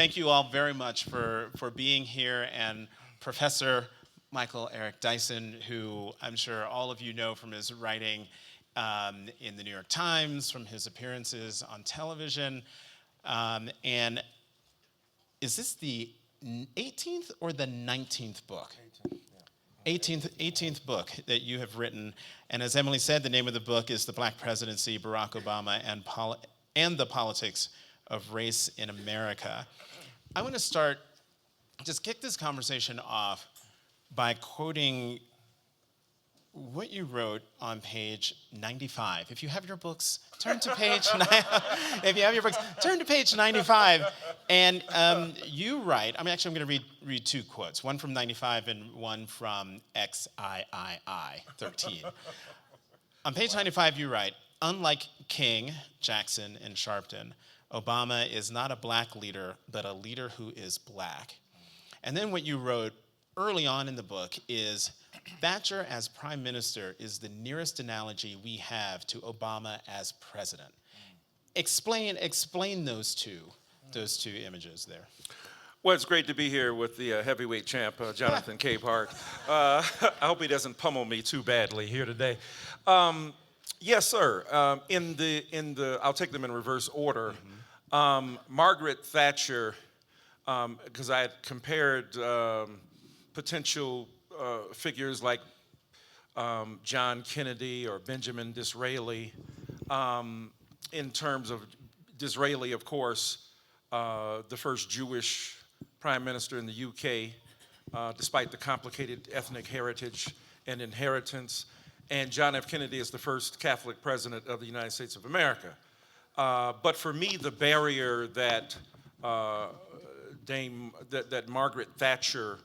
Thank you all very much for being here, and Professor Michael Eric Dyson, who I'm sure all of you know from his writing in the New York Times, from his appearances on television. And is this the 18th or the 19th book? 18th book that you have written. And as Emily said, the name of the book is The Black Presidency, Barack Obama and the Politics of Race in America. I want to just kick this conversation off by quoting what you wrote on page 95. If you have your books, turn to page if you have your books, turn to page 95. And you write, I'm going to read two quotes, one from 95 and one from XIII 13. On page 95, you write, unlike King, Jackson, and Sharpton, Obama is not a black leader, but a leader who is black. And then what you wrote early on in the book is, Thatcher as prime minister is the nearest analogy we have to Obama as president. Explain those two images there. Well, it's great to be here with the heavyweight champ, Jonathan Capehart. I hope he doesn't pummel me too badly here today. Yes, sir. I'll take them in reverse order. Margaret Thatcher, because I had compared potential figures like John Kennedy or Benjamin Disraeli. In terms of Disraeli, of course, the first Jewish prime minister in the UK, despite the complicated ethnic heritage and inheritance. And John F. Kennedy is the first Catholic president of the United States of America. But for me, the barrier that Margaret Thatcher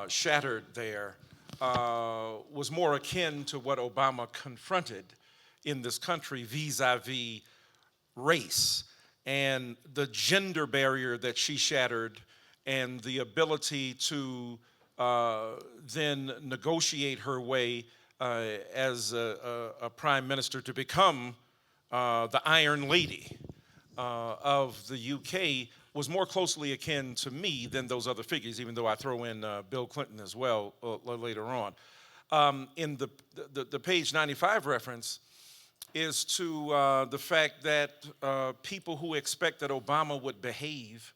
shattered there was more akin to what Obama confronted in this country vis-a-vis race, and the gender barrier that she shattered, and the ability to then negotiate her way as a prime minister to become the Iron Lady of the UK was more closely akin to me than those other figures, even though I throw in Bill Clinton as well later on. In the page 95 reference is to the fact that people who expect that Obama would behave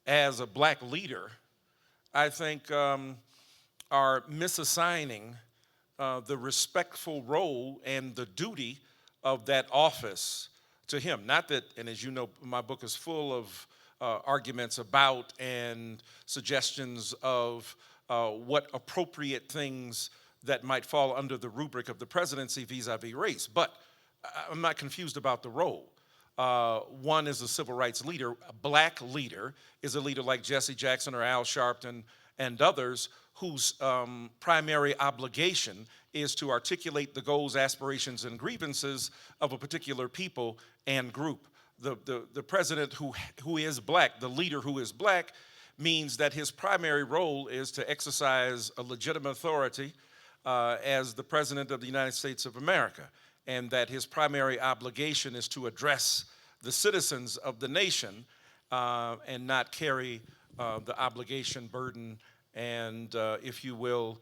as a black leader, I think are misassigning the respectful role and the duty of that office to him. Not that, and as you know, my book is full of arguments about and suggestions of what appropriate things that might fall under the rubric of the presidency vis-a-vis race. But I'm not confused about the role. One is a civil rights leader. A black leader is a leader like Jesse Jackson or Al Sharpton and others whose primary obligation is to articulate the goals, aspirations, and grievances of a particular people and group. The president who is black, the leader who is black, means that his primary role is to exercise a legitimate authority as the president of the United States of America, and that his primary obligation is to address the citizens of the nation and not carry the obligation, burden, and, if you will,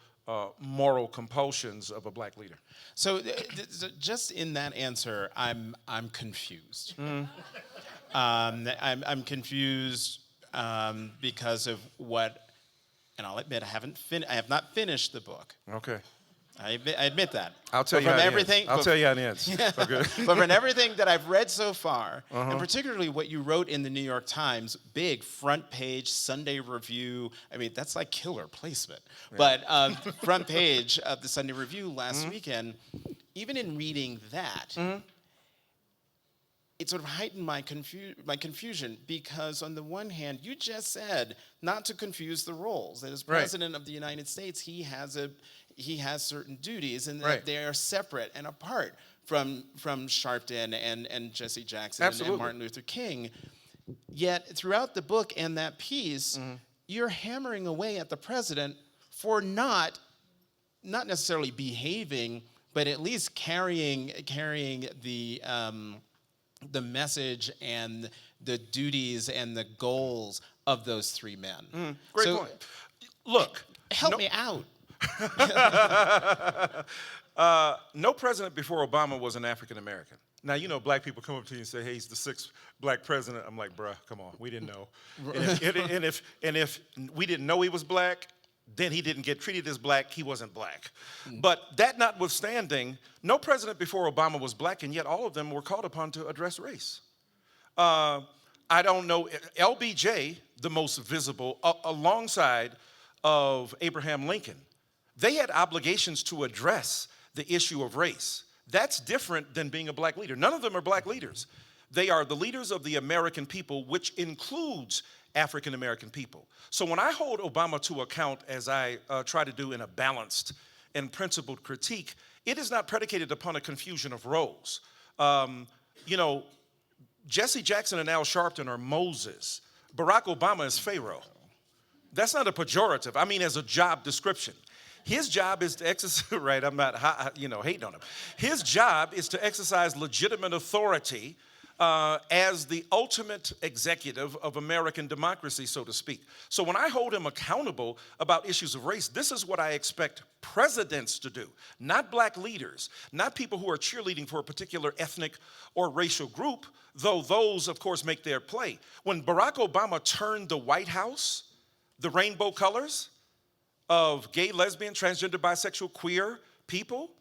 moral compulsions of a black leader. So just in that answer, I'm confused. I'm confused because of what, and I'll admit I have not finished the book. Okay. I admit that. I'll tell you how it ends. I'll tell you how it ends. Okay. But from everything that I've read so far, and particularly what you wrote in the New York Times, big front page Sunday Review. I mean, that's like killer placement. Yeah. But front page of the Sunday Review last weekend, even in reading that, it sort of heightened my confusion, because on the one hand, you just said not to confuse the roles. That as president of the United States, he has certain duties, and that they are separate and apart from Sharpton and Jesse Jackson and Martin Luther King. Yet throughout the book and that piece, you're hammering away at the president for not necessarily behaving, but at least carrying the message and the duties and the goals of those three men. Great So point. Look, help me out. no president before Obama was an African American. Now, you know, black people come up to you and say, hey, he's the sixth black president. I'm like, bruh, come on, we didn't know. And if we didn't know he was black, then he didn't get treated as black, he wasn't black. But that notwithstanding, no president before Obama was black, and yet all of them were called upon to address race. I don't know, LBJ, the most visible, alongside of Abraham Lincoln, they had obligations to address the issue of race. That's different than being a black leader. None of them are black leaders. They are the leaders of the American people, which includes African American people. So when I hold Obama to account, as I try to do in a balanced and principled critique, it is not predicated upon a confusion of roles. You know, Jesse Jackson and Al Sharpton are Moses. Barack Obama is Pharaoh. That's not a pejorative. I mean, as a job description. His job is to exercise, right, I'm not, hating on him. His job is to exercise legitimate authority as the ultimate executive of American democracy, so to speak. So when I hold him accountable about issues of race, this is what I expect presidents to do, not black leaders, not people who are cheerleading for a particular ethnic or racial group, though those, of course, make their play. When Barack Obama turned the White House the rainbow colors of gay, lesbian, transgender, bisexual, queer people,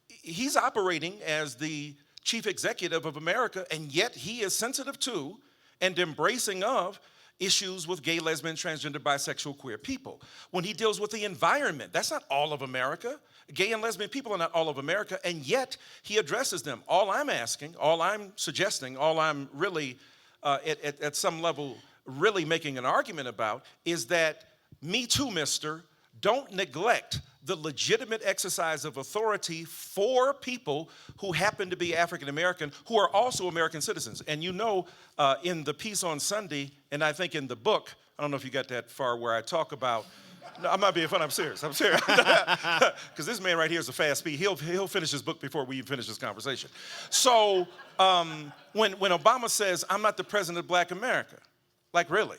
he's operating as the chief executive of America, and yet he is sensitive to and embracing of issues with gay, lesbian, transgender, bisexual, queer people. When he deals with the environment, that's not all of America. Gay and lesbian people are not all of America, and yet he addresses them. All I'm asking, all I'm suggesting, all I'm really, at some level, really making an argument about is that me too, mister, don't neglect the legitimate exercise of authority for people who happen to be African American, who are also American citizens. And you know, in the piece on Sunday, and I think in the book, I don't know if you got that far where I talk about, no, I'm not being funny, I'm serious. Because this man right here is a fast speed. He'll finish his book before we even finish this conversation. So when Obama says, I'm not the president of Black America, like really,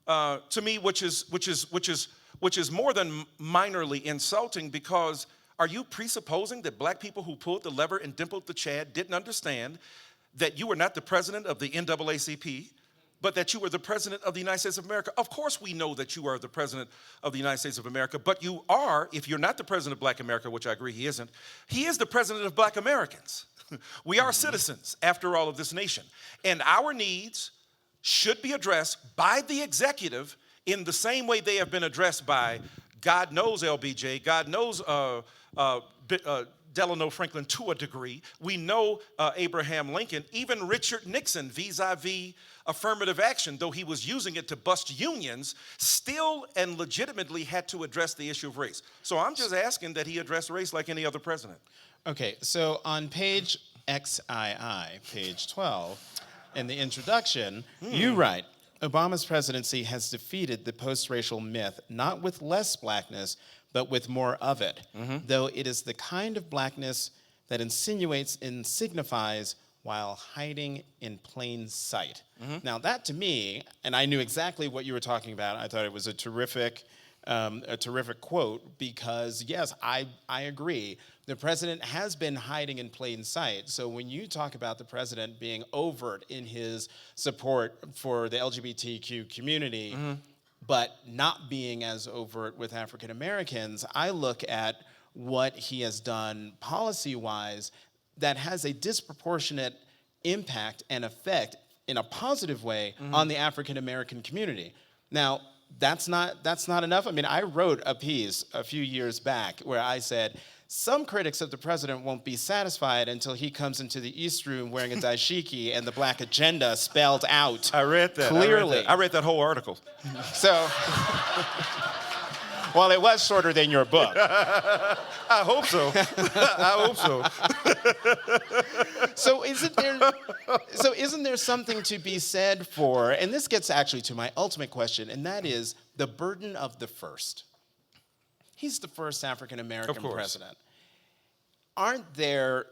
to me, which is more than minorly insulting, because are you presupposing that black people who pulled the lever and dimpled the Chad didn't understand that you were not the president of the NAACP, but that you were the president of the United States of America? Of course we know that you are the president of the United States of America, but you are, if you're not the president of Black America, which I agree he isn't, he is the president of Black Americans. We are citizens, after all, of this nation. And our needs should be addressed by the executive in the same way they have been addressed by, God knows LBJ, God knows Delano Franklin to a degree. We know Abraham Lincoln, even Richard Nixon vis-a-vis affirmative action, though he was using it to bust unions, still and legitimately had to address the issue of race. So I'm just asking that he address race like any other president. Okay, so on page XII, page 12, in the introduction, you write, Obama's presidency has defeated the post-racial myth, not with less blackness, but with more of it, though it is the kind of blackness that insinuates and signifies while hiding in plain sight. Now that to me, and I knew exactly what you were talking about, I thought it was a terrific quote, because yes, I agree. The president has been hiding in plain sight. So when you talk about the president being overt in his support for the LGBTQ community, but not being as overt with African Americans, I look at what he has done policy-wise that has a disproportionate impact and effect in a positive way on the African American community. Now, that's not enough. I mean, I wrote a piece a few years back where I said, some critics of the president won't be satisfied until he comes into the East Room wearing a dashiki and the black agenda spelled out. I read that. Clearly. I read that whole article. So, well, it was shorter than your book. I hope so. I hope so. So isn't there something to be said for, and this gets actually to my ultimate question, and that is the burden of the first. He's the first African American president. Aren't there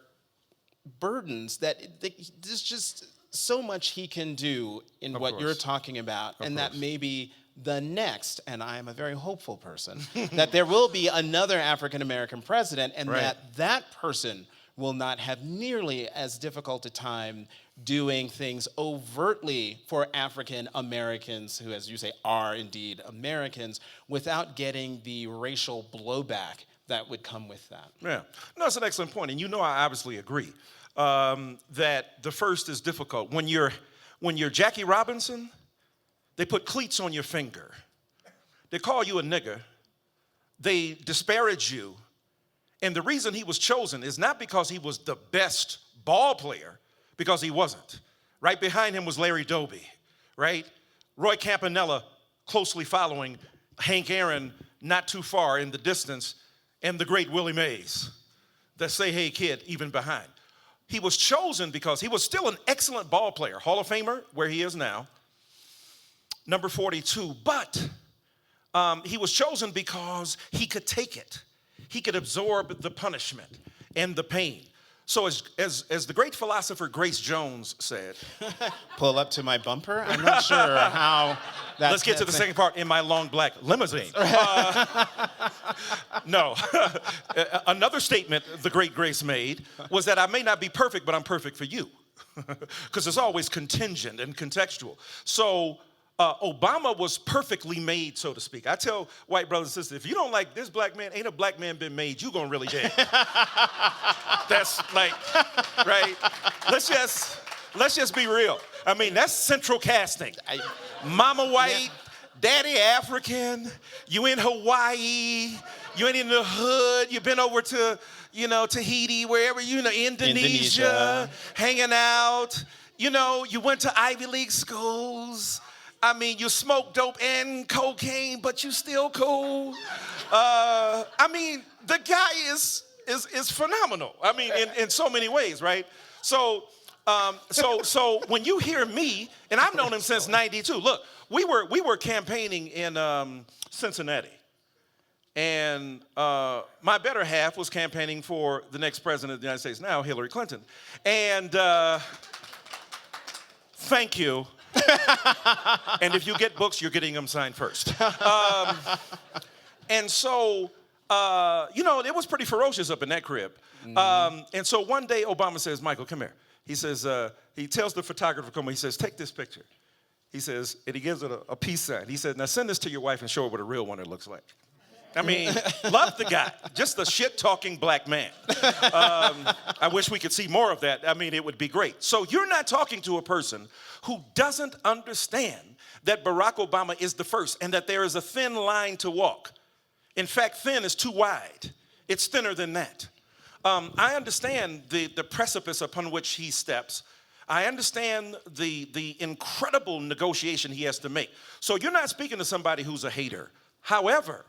burdens that this just so much he can do in what you're talking about, and that maybe the next, and I am a very hopeful person, that there will be another African-American president, and that person will not have nearly as difficult a time doing things overtly for African Americans, who, as you say, are indeed Americans, without getting the racial blowback that would come with that. Yeah, no, it's an excellent point, and I obviously agree that the first is difficult. When you're Jackie Robinson, they put cleats on your finger. They call you a nigger. They disparage you. And the reason he was chosen is not because he was the best ball player, because he wasn't. Right behind him was Larry Doby, right? Roy Campanella closely following, Hank Aaron not too far in the distance, and the great Willie Mays, the say hey kid even behind. He was chosen because he was still an excellent ball player, Hall of Famer, where he is now, number 42, but he was chosen because he could take it. He could absorb the punishment and the pain. So as the great philosopher Grace Jones said, pull up to my bumper? I'm not sure how that. Let's get to the second part, in my long black limousine. No. Another statement the great Grace made was that I may not be perfect, but I'm perfect for you. Because it's always contingent and contextual. So Obama was perfectly made, so to speak. I tell white brothers and sisters, if you don't like this black man, ain't a black man been made, you gonna really dead. That's like, right? Let's just be real. I mean, that's central casting. Mama white, daddy African, you in Hawaii, you ain't in the hood, you been over to, Tahiti, wherever, Indonesia, hanging out. You went to Ivy League schools. I mean, you smoke dope and cocaine, but you still cool. I mean, the guy is phenomenal. I mean, in so many ways, right? So when you hear me, and I've known him since '92. Look, we were campaigning in Cincinnati, and my better half was campaigning for the next president of the United States now, Hillary Clinton, and thank you. And if you get books, you're getting them signed first. And so, it was pretty ferocious up in that crib. And so one day Obama says, Michael, come here. He says, he tells the photographer, come on, he says, take this picture. He says, and he gives it a peace sign. He says, now send this to your wife and show her what a real one looks like. I mean, love the guy, just a shit-talking black man. I wish we could see more of that. I mean, it would be great. So you're not talking to a person who doesn't understand that Barack Obama is the first and that there is a thin line to walk. In fact, thin is too wide. It's thinner than that. I understand the precipice upon which he steps. I understand the incredible negotiation he has to make. So you're not speaking to somebody who's a hater. However,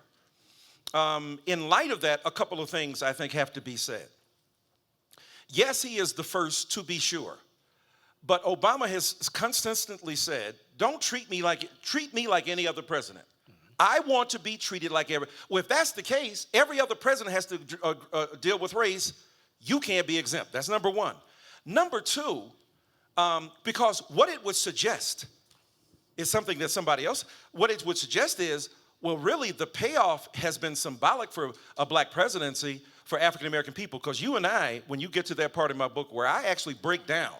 in light of that, a couple of things I think have to be said. Yes, he is the first, to be sure. But Obama has consistently said, don't treat me like any other president. I want to be treated like well, if that's the case, every other president has to deal with race. You can't be exempt. That's number one. Number two, because what it would suggest is something that somebody else, what it would suggest is, well, really, the payoff has been symbolic for a black presidency for African-American people, because you and I, when you get to that part of my book where I actually break down,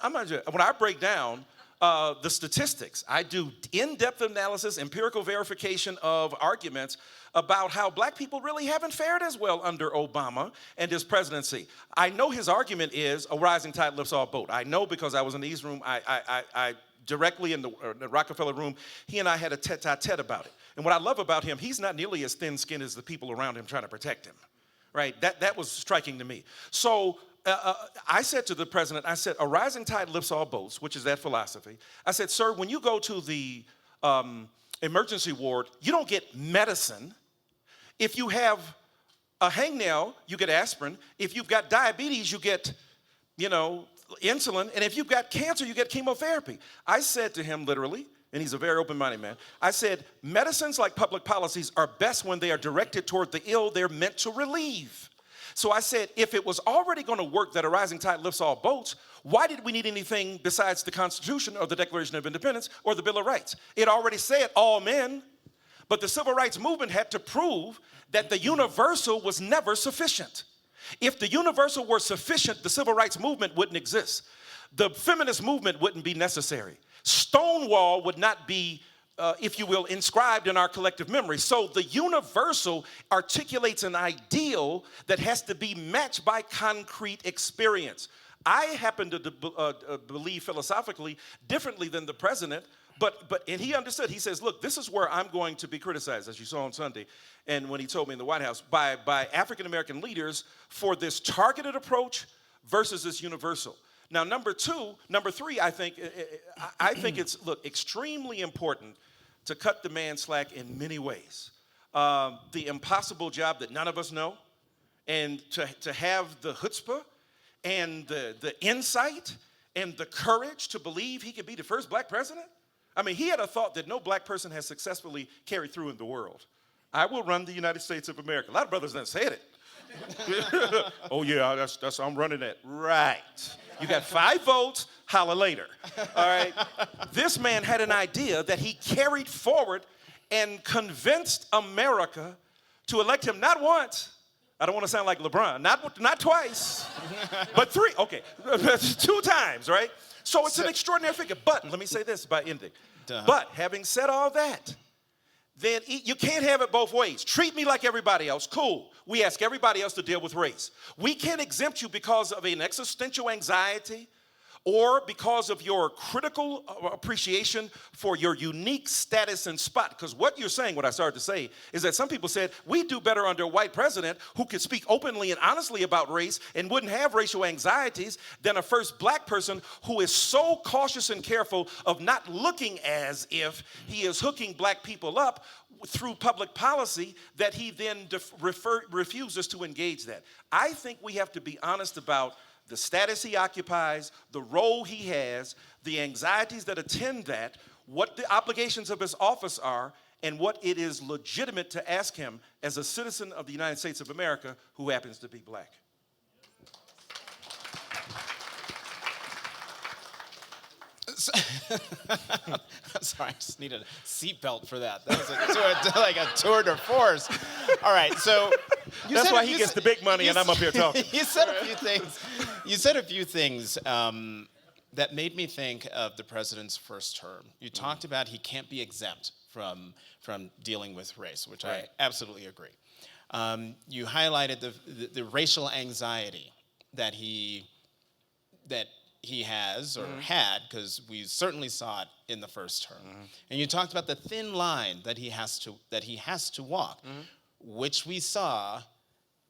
when I break down the statistics, I do in-depth analysis, empirical verification of arguments about how black people really haven't fared as well under Obama and his presidency. I know his argument is a rising tide lifts all boats. I know because I was in the East Room, I directly in the Rockefeller Room, he and I had a tete-a-tete about it. And what I love about him, he's not nearly as thin-skinned as the people around him trying to protect him, right? That was striking to me. So I said to the president, I said, a rising tide lifts all boats, which is that philosophy. I said, sir, when you go to the emergency ward, you don't get medicine. If you have a hangnail, you get aspirin. If you've got diabetes, you get, insulin. And if you've got cancer, you get chemotherapy. I said to him literally, and he's a very open-minded man, I said, medicines like public policies are best when they are directed toward the ill they're meant to relieve. So I said, if it was already going to work that a rising tide lifts all boats, why did we need anything besides the Constitution or the Declaration of Independence or the Bill of Rights? It already said all men, but the civil rights movement had to prove that the universal was never sufficient. If the universal were sufficient, the civil rights movement wouldn't exist. The feminist movement wouldn't be necessary. Stonewall would not be, if you will, inscribed in our collective memory. So the universal articulates an ideal that has to be matched by concrete experience. I happen to believe philosophically differently than the president, and he understood. He says, look, this is where I'm going to be criticized, as you saw on Sunday, and when he told me in the White House, by African-American leaders for this targeted approach versus this universal. Now, number three, I think it's, extremely important to cut the man slack in many ways. The impossible job that none of us know, and to have the chutzpah and the insight and the courage to believe he could be the first black president. I mean, he had a thought that no black person has successfully carried through in the world. I will run the United States of America. A lot of brothers done said it. Oh yeah, that's I'm running that. Right. You got 5 votes, holla later. All right. This man had an idea that he carried forward and convinced America to elect him not once. I don't want to sound like LeBron. Not twice, but 3. Okay, 2 times, right? So it's an extraordinary figure. But let me say this by ending. But having said all that, then you can't have it both ways. Treat me like everybody else. Cool. We ask everybody else to deal with race. We can't exempt you because of an existential anxiety or because of your critical appreciation for your unique status and spot. Because what you're saying, what I started to say, is that some people said, we do better under a white president who could speak openly and honestly about race and wouldn't have racial anxieties than a first black person who is so cautious and careful of not looking as if he is hooking black people up through public policy that he then refuses to engage that. I think we have to be honest about the status he occupies, the role he has, the anxieties that attend that, what the obligations of his office are, and what it is legitimate to ask him as a citizen of the United States of America who happens to be black. I'm sorry, I just needed a seatbelt for that. That was like a tour de force. All right, so that's why he gets the big money and I'm up here talking. You said a few things. You said a few things that made me think of the president's first term. You talked about he can't be exempt from dealing with race, which I absolutely agree. You highlighted the racial anxiety that he has or had, because we certainly saw it in the first term. And you talked about the thin line that he has to walk, which we saw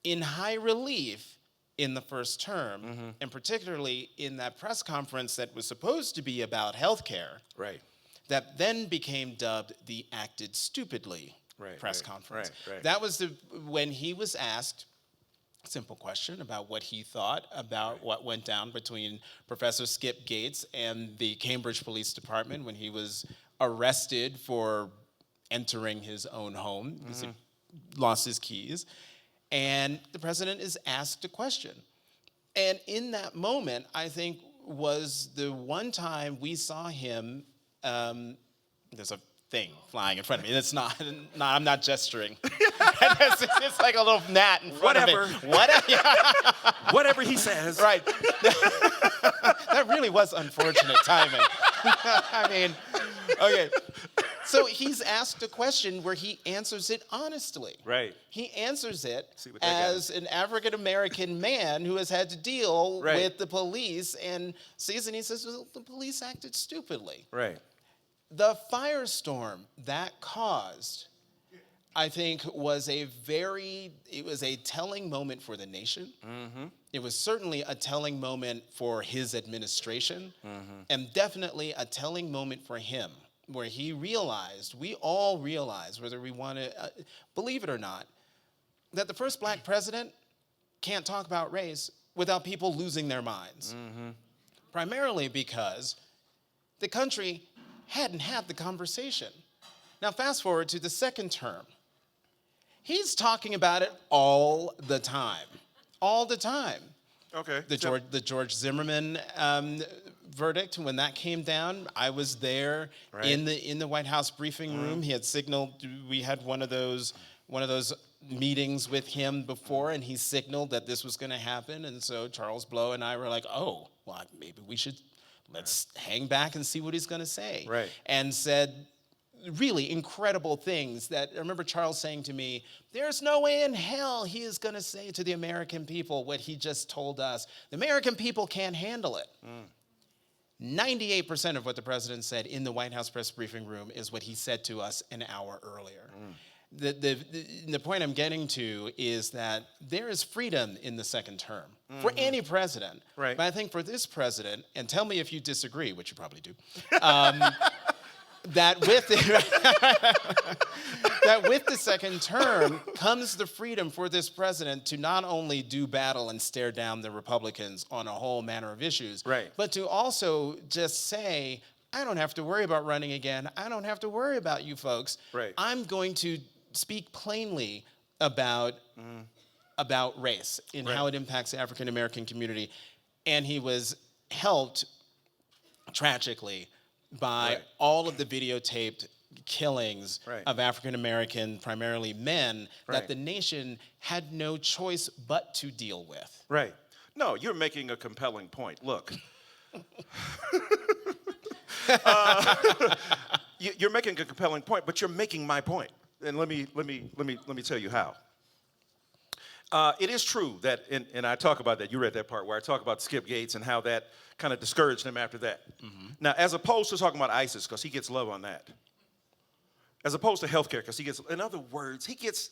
in high relief in the first term, and particularly in that press conference that was supposed to be about health care, that then became dubbed the acted stupidly press conference. That was when he was asked a simple question about what he thought about what went down between Professor Skip Gates and the Cambridge Police Department when he was arrested for entering his own home because he lost his keys. And the president is asked a question. And in that moment, I think, was the one time we saw him, there's a thing flying in front of me. It's not, I'm not gesturing. It's like a little gnat in front of me. Whatever he says. Right. That really was unfortunate timing. I mean, okay. So he's asked a question where he answers it honestly. He answers it as an African-American man who has had to deal with the police and sees, and he says, well, the police acted stupidly. The firestorm that caused, I think, was a telling moment for the nation. It was certainly a telling moment for his administration, and definitely a telling moment for him, where he realized, we all realized, whether we want to believe it or not, that the first black president can't talk about race without people losing their minds. Primarily because the country hadn't had the conversation. Now, fast forward to the second term. He's talking about it all the time. all the time. Okay. The George Zimmerman verdict, when that came down, I was there Right. in the White House briefing room. He had signaled, we had one of those meetings with him before, and he signaled that this was going to happen. And so Charles Blow and I were like, oh, well, maybe let's hang back and see what he's going to say. Right. And said really incredible things that I remember Charles saying to me, there's no way in hell he is going to say to the American people what he just told us. The American people can't handle it. 98% of what the president said in the White House press briefing room is what he said to us an hour earlier. The point I'm getting to is that there is freedom in the second term for any president. Right. But I think for this president, and tell me if you disagree, which you probably do, that with the second term comes the freedom for this president to not only do battle and stare down the Republicans on a whole manner of issues, Right. but to also just say, I don't have to worry about running again. I don't have to worry about you folks. Right. I'm going to speak plainly about race and Right. how it impacts the African American community. And he was helped tragically by Right. all of the videotaped killings Right. of African American, primarily men, Right. that the nation had no choice but to deal with. Right. No, you're making a compelling point. Look. You're making a compelling point, but you're making my point. And let me tell you how. It is true that, and I talk about that. You read that part where I talk about Skip Gates and how that kind of discouraged him after that. Now, as opposed to talking about ISIS, because he gets love on that. As opposed to healthcare, because he gets, in other words, he gets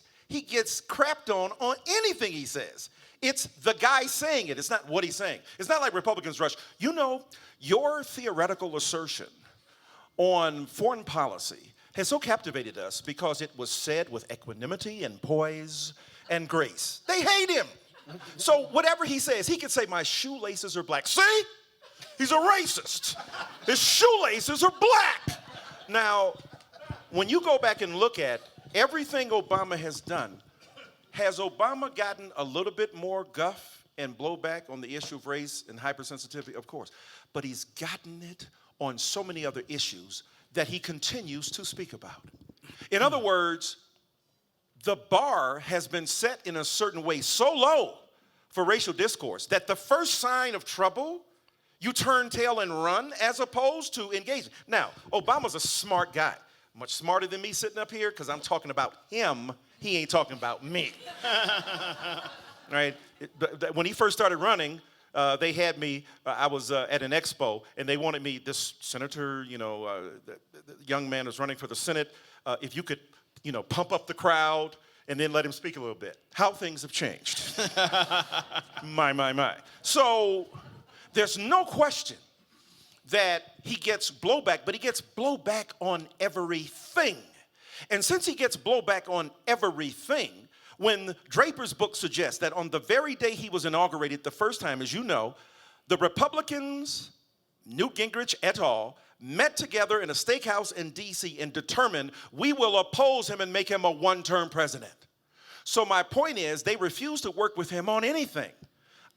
crapped on anything he says. It's the guy saying it. It's not what he's saying. It's not like Republicans rush. You know, your theoretical assertion on foreign policy has so captivated us because it was said with equanimity and poise and grace. They hate him. So whatever he says, he could say, my shoelaces are black. See? He's a racist. His shoelaces are black. Now, when you go back and look at everything Obama has done, has Obama gotten a little bit more guff and blowback on the issue of race and hypersensitivity? Of course. But he's gotten it on so many other issues that he continues to speak about. In other words, the bar has been set in a certain way so low for racial discourse that the first sign of trouble, you turn tail and run as opposed to engage. Now, Obama's a smart guy, much smarter than me sitting up here because I'm talking about him. He ain't talking about me. Right? When he first started running, they had me, I was at an expo, and they wanted me, this senator, the young man was running for the Senate, if you could, pump up the crowd and then let him speak a little bit. How things have changed. My. So there's no question that he gets blowback, but he gets blowback on everything. And since he gets blowback on everything, when Draper's book suggests that on the very day he was inaugurated the first time, as you know, the Republicans, Newt Gingrich et al., met together in a steakhouse in D.C. and determined we will oppose him and make him a one-term president. So my point is they refuse to work with him on anything.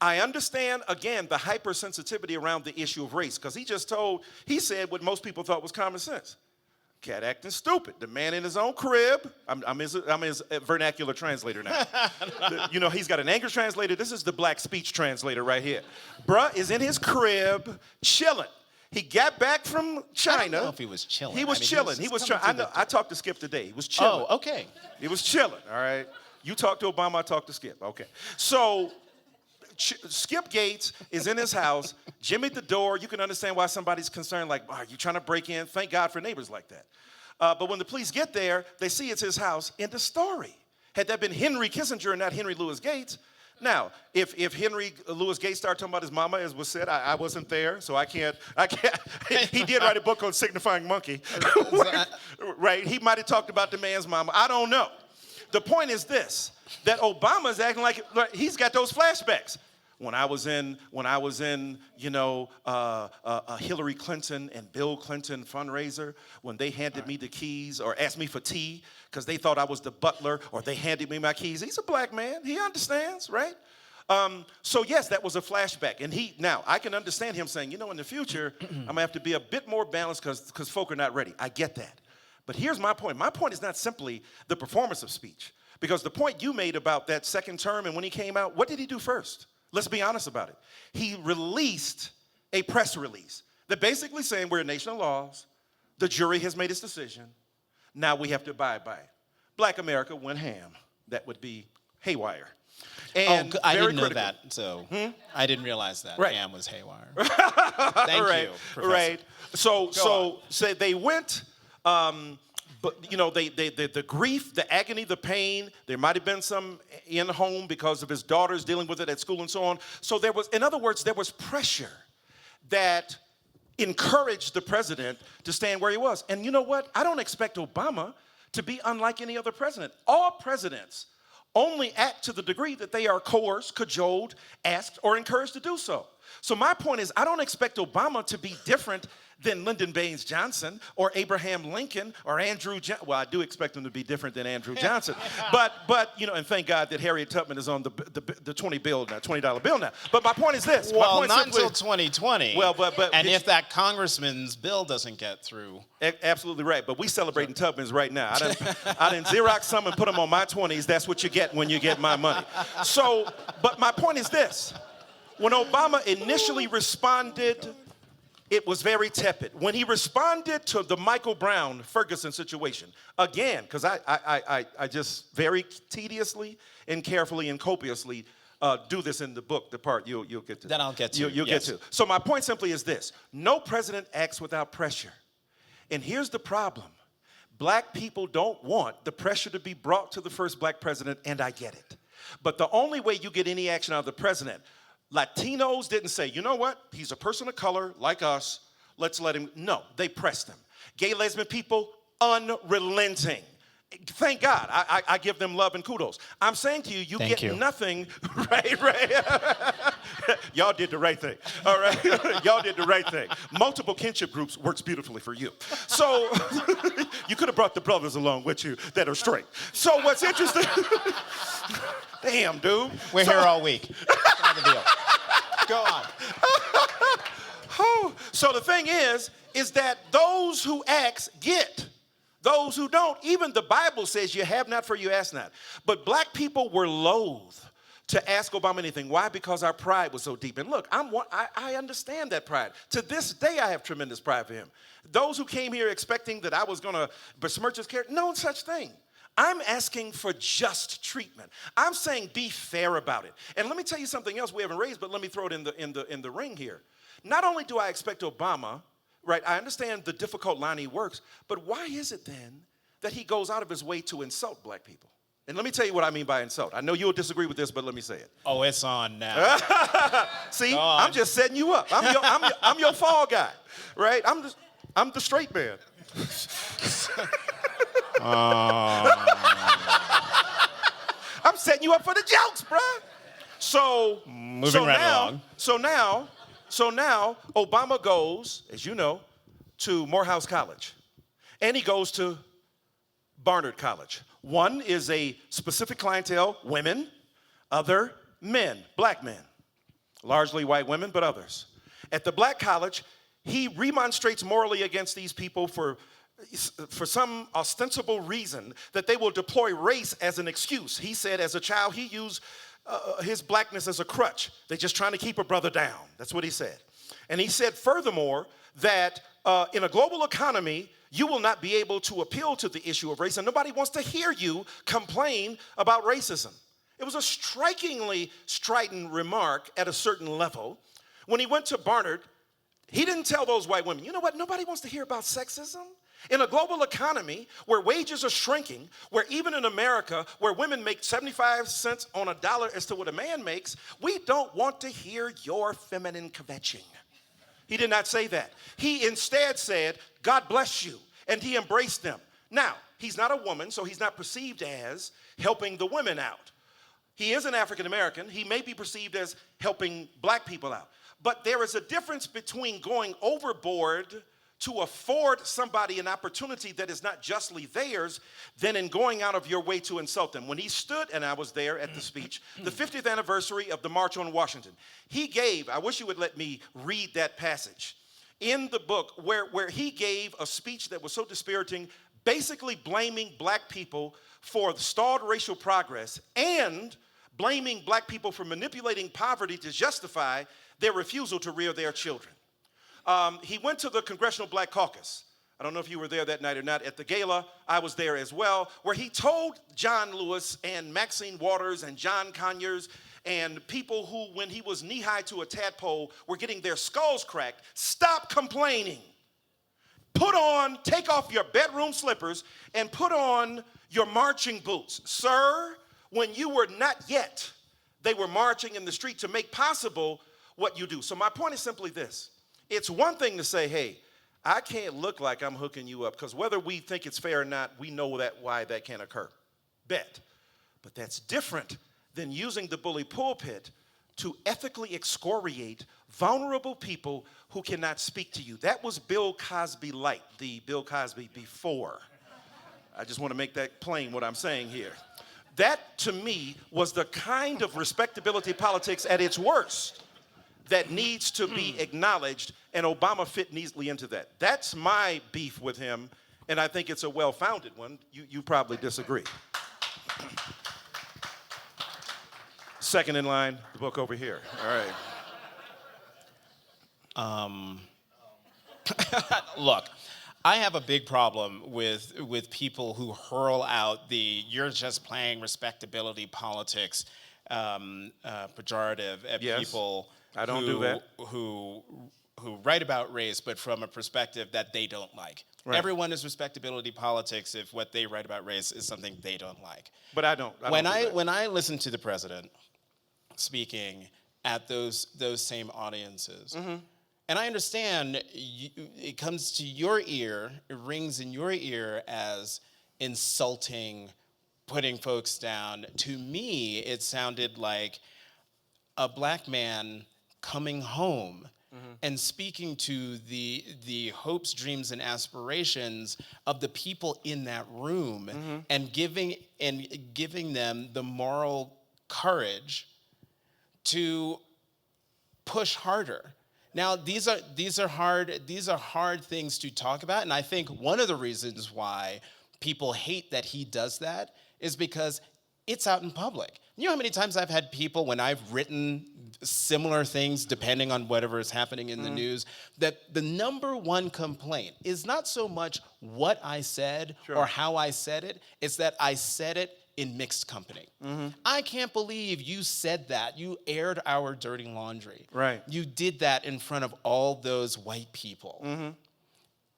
I understand, again, the hypersensitivity around the issue of race, because he said what most people thought was common sense. Cat acting stupid. The man in his own crib. I'm his vernacular translator now. He's got an English translator. This is the black speech translator right here. Bruh is in his crib chilling. He got back from China. I don't know if he was chilling. He was chilling. He was chilling. I talked to Skip today. He was chilling. Oh, okay. He was chilling, all right? You talked to Obama, I talked to Skip. Okay. So Skip Gates is in his house, Jimmy at the door. You can understand why somebody's concerned, like, are you trying to break in? Thank God for neighbors like that. But when the police get there, they see it's his house. End of story. Had that been Henry Kissinger and not Henry Louis Gates, now, if Henry Louis Gates started talking about his mama, as was said, I wasn't there, so I can't. He did write a book on Signifying Monkey. Right? He might have talked about the man's mama. I don't know. The point is this, that Obama's acting like he's got those flashbacks. When I was in a Hillary Clinton and Bill Clinton fundraiser, when they handed me the keys or asked me for tea because they thought I was the butler, or they handed me my keys. He's a black man. He understands, right? So yes, that was a flashback. And now I can understand him saying, in the future, I'm gonna have to be a bit more balanced because folk are not ready. I get that. But here's my point. My point is not simply the performance of speech. Because the point you made about that second term and when he came out, what did he do first? Let's be honest about it. He released a press release that basically saying we're a nation of laws. The jury has made its decision. Now we have to abide by it. Black America went ham. That would be haywire. And I didn't know critical. that, so I didn't realize that. Right. Ham was haywire. Thank you, Professor. Right. So they went, but the grief, the agony, the pain, there might have been some in home because of his daughters dealing with it at school and so on. So there was, in other words, there was pressure that encouraged the president to stand where he was. And you know what? I don't expect Obama to be unlike any other president. All presidents only act to the degree that they are coerced, cajoled, asked, or encouraged to do so. So my point is, I don't expect Obama to be different than Lyndon Baines Johnson or Abraham Lincoln or Andrew Johnson. Well, I do expect him to be different than Andrew Johnson. but and thank God that Harriet Tubman is on the $20 bill now. But my point is this. Well, not until 2020. Well, but and if that congressman's bill doesn't get through. Absolutely right. But we celebrating Tubmans right now. I didn't Xerox some and put them on my 20s. That's what you get when you get my money. So, but my point is this. When Obama initially responded, it was very tepid. When he responded to the Michael Brown Ferguson situation, again, because I just very tediously and carefully and copiously do this in the book, the part you'll get to. That I'll get to. You'll get to. So my point simply is this. No president acts without pressure. And here's the problem. Black people don't want the pressure to be brought to the first black president, and I get it. But the only way you get any action out of the president, Latinos didn't say, you know what, he's a person of color like us, let's let him. No, they pressed him. Gay, lesbian people, unrelenting. Thank God, I give them love and kudos. I'm saying to you, Thank get you. nothing, right. Y'all did the right thing, all right? Y'all did the right thing. Multiple kinship groups works beautifully for you. So you could have brought the brothers along with you that are straight. So what's interesting, damn, dude. We're here all week. Not the deal. Go on. So the thing is that those who ask get. Those who don't, even the Bible says you have not for you ask not. But black people were loath to ask Obama anything. Why? Because our pride was so deep. And look, I understand that pride. To this day, I have tremendous pride for him. Those who came here expecting that I was going to besmirch his character, no such thing. I'm asking for just treatment. I'm saying be fair about it. And let me tell you something else we haven't raised, but let me throw it in the ring here. Not only do I expect Obama, right, I understand the difficult line he works, but why is it then that he goes out of his way to insult black people? And let me tell you what I mean by insult. I know you'll disagree with this, but let me say it. Oh, it's on now. See, I'm just setting you up. I'm your fall guy, right? I'm the straight man. I'm setting you up for the jokes, bruh. So now Obama goes, as you know, to Morehouse College. And he goes to Barnard College. One is a specific clientele, women, other men, black men. Largely white women, but others. At the black college, he remonstrates morally against these people for some ostensible reason that they will deploy race as an excuse. He said as a child he used his blackness as a crutch. They're just trying to keep a brother down. That's what he said. And he said furthermore that in a global economy, you will not be able to appeal to the issue of race, and nobody wants to hear you complain about racism. It was a strikingly strident remark at a certain level. When he went to Barnard, he didn't tell those white women, you know what, nobody wants to hear about sexism. In a global economy where wages are shrinking, where even in America, where women make 75 cents on a dollar as to what a man makes, we don't want to hear your feminine kvetching. He did not say that. He instead said, God bless you, and he embraced them. Now, he's not a woman, so he's not perceived as helping the women out. He is an African American. He may be perceived as helping black people out. But there is a difference between going overboard to afford somebody an opportunity that is not justly theirs than in going out of your way to insult them. When he stood, and I was there at the speech, the 50th anniversary of the March on Washington, he gave, I wish you would let me read that passage, in the book where he gave a speech that was so dispiriting, basically blaming black people for the stalled racial progress and blaming black people for manipulating poverty to justify their refusal to rear their children. He went to the Congressional Black Caucus. I don't know if you were there that night or not. At the gala, I was there as well, where he told John Lewis and Maxine Waters and John Conyers and people who, when he was knee-high to a tadpole, were getting their skulls cracked, stop complaining. Take off your bedroom slippers and put on your marching boots. Sir, when you were not yet, they were marching in the street to make possible what you do. So my point is simply this. It's one thing to say, hey, I can't look like I'm hooking you up, because whether we think it's fair or not, we know why that can occur. Bet. But that's different than using the bully pulpit to ethically excoriate vulnerable people who cannot speak to you. That was Bill Cosby light, the Bill Cosby before. I just want to make that plain what I'm saying here. That, to me, was the kind of respectability politics at its worst that needs to be acknowledged, and Obama fit neatly into that. That's my beef with him, and I think it's a well-founded one. You probably disagree. Second in line, the book over here. All right. Look, I have a big problem with people who hurl out the "you're just playing respectability politics" pejorative at people. I don't do that. Who write about race, but from a perspective that they don't like. Right. Everyone is respectability politics if what they write about race is something they don't like. But I don't. When I listen to the president speaking at those same audiences, and I understand it comes to your ear, it rings in your ear as insulting, putting folks down. To me, it sounded like a black man coming home and speaking to the hopes, dreams, and aspirations of the people in that room, and giving them the moral courage to push harder. Now, these are hard things to talk about, and I think one of the reasons why people hate that he does that is because it's out in public. You know how many times I've had people, when I've written similar things, depending on whatever is happening in the news, that the number one complaint is not so much what I said or how I said it, it's that I said it in mixed company. I can't believe you said that. You aired our dirty laundry. Right. You did that in front of all those white people.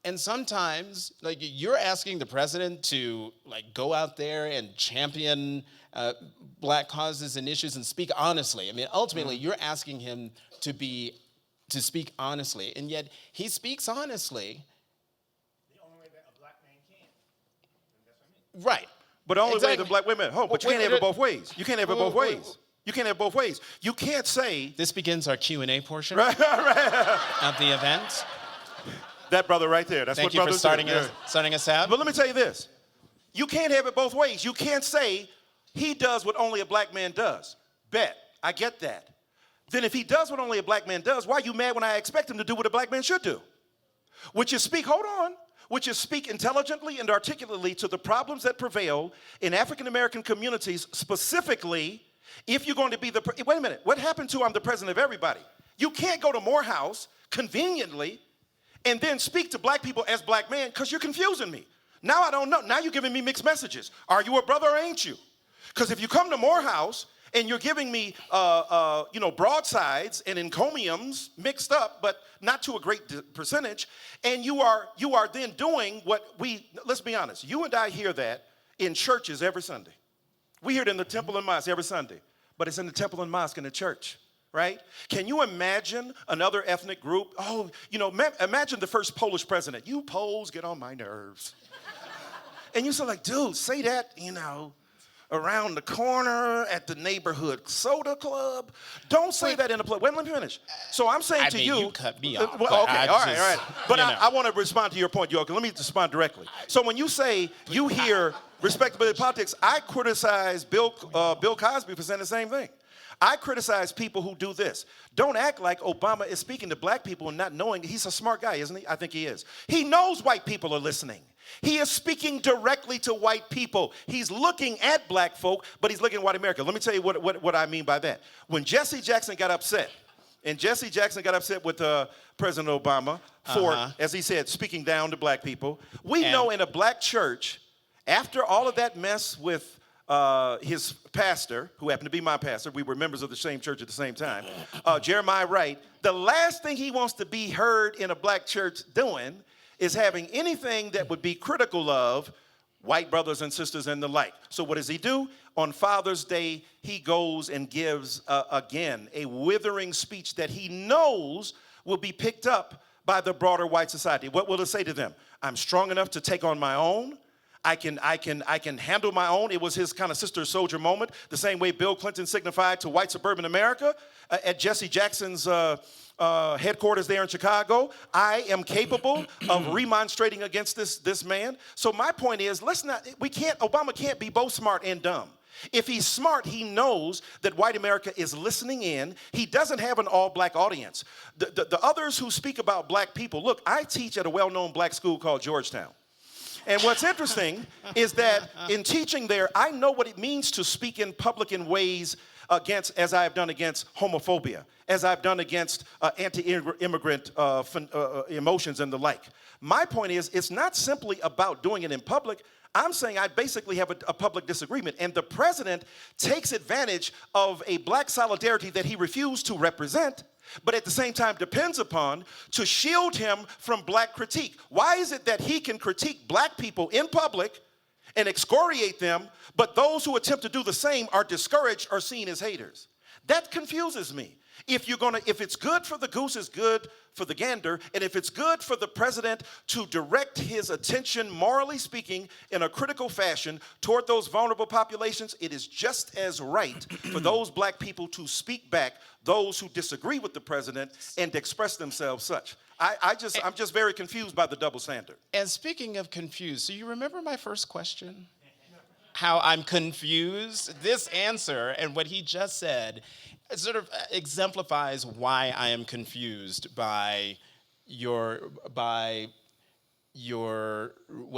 And sometimes, like, you're asking the president to, like, go out there and champion black causes and issues and speak honestly. I mean, ultimately, you're asking him to speak honestly, and yet he speaks honestly. The only way that a black man can. And that's what I mean. Right. But only way Exactly. the black women. But you can't have it both ways. You can't have it both ways. You can't have it both ways. You can't say This begins our Q&A portion right. of the event. That brother right there. That's Thank what you for brothers starting do. us out. But let me tell you this. You can't have it both ways. You can't say he does what only a black man does. Bet. I get that. Then if he does what only a black man does, why are you mad when I expect him to do what a black man should do? Which is speak intelligently and articulately to the problems that prevail in African American communities, specifically if you're going to be wait a minute, what happened to I'm the president of everybody? You can't go to Morehouse conveniently and then speak to black people as black men, because you're confusing me. Now I don't know. Now you're giving me mixed messages. Are you a brother or ain't you? Because if you come to Morehouse and you're giving me broadsides and encomiums mixed up, but not to a great percentage, and you are then doing what let's be honest, you and I hear that in churches every Sunday. We hear it in the temple and mosque every Sunday, but it's in the temple and mosque in the church. Right? Can you imagine another ethnic group? Oh, imagine the first Polish president. You Poles get on my nerves. And you say, like, dude, say that, around the corner at the neighborhood soda club. Don't say that in a play. Wait, let me finish. So I'm saying to you cut me off. Well, but okay, I all right, just, all right. But you know. I want to respond to your point, Joachim. Let me respond directly. So when you say you hear respectability politics, I criticize Bill Cosby for saying the same thing. I criticize people who do this. Don't act like Obama is speaking to black people and not knowing. He's a smart guy, isn't he? I think he is. He knows white people are listening. He is speaking directly to white people. He's looking at black folk, but he's looking at white America. Let me tell you what I mean by that. When Jesse Jackson got upset, with President Obama for, as he said, speaking down to black people, we know in a black church, after all of that mess with his pastor, who happened to be my pastor, we were members of the same church at the same time, Jeremiah Wright, the last thing he wants to be heard in a black church doing is having anything that would be critical of white brothers and sisters and the like. So what does he do? On Father's Day, he goes and gives, again, a withering speech that he knows will be picked up by the broader white society. What will it say to them? I'm strong enough to take on my own. I can handle my own. It was his kind of sister soldier moment, the same way Bill Clinton signified to white suburban America at Jesse Jackson's headquarters there in Chicago. I am capable of remonstrating against this man. So my point is, Obama can't be both smart and dumb. If he's smart, he knows that white America is listening in. He doesn't have an all-black audience. The others who speak about black people, look, I teach at a well-known black school called Georgetown. And what's interesting is that in teaching there, I know what it means to speak in public in ways as I have done against homophobia, as I've done against anti-immigrant emotions and the like. My point is, it's not simply about doing it in public. I'm saying I basically have a public disagreement, and the president takes advantage of a black solidarity that he refused to represent, but at the same time depends upon to shield him from black critique. Why is it that he can critique black people in public and excoriate them, but those who attempt to do the same are discouraged or seen as haters? That confuses me. If it's good for the goose, it's good for the gander, and if it's good for the president to direct his attention, morally speaking, in a critical fashion toward those vulnerable populations, it is just as right for those black people to speak back, those who disagree with the president, and express themselves such. I'm just very confused by the double standard. And speaking of confused, so you remember my first question? How I'm confused? This answer and what he just said sort of exemplifies why I am confused by what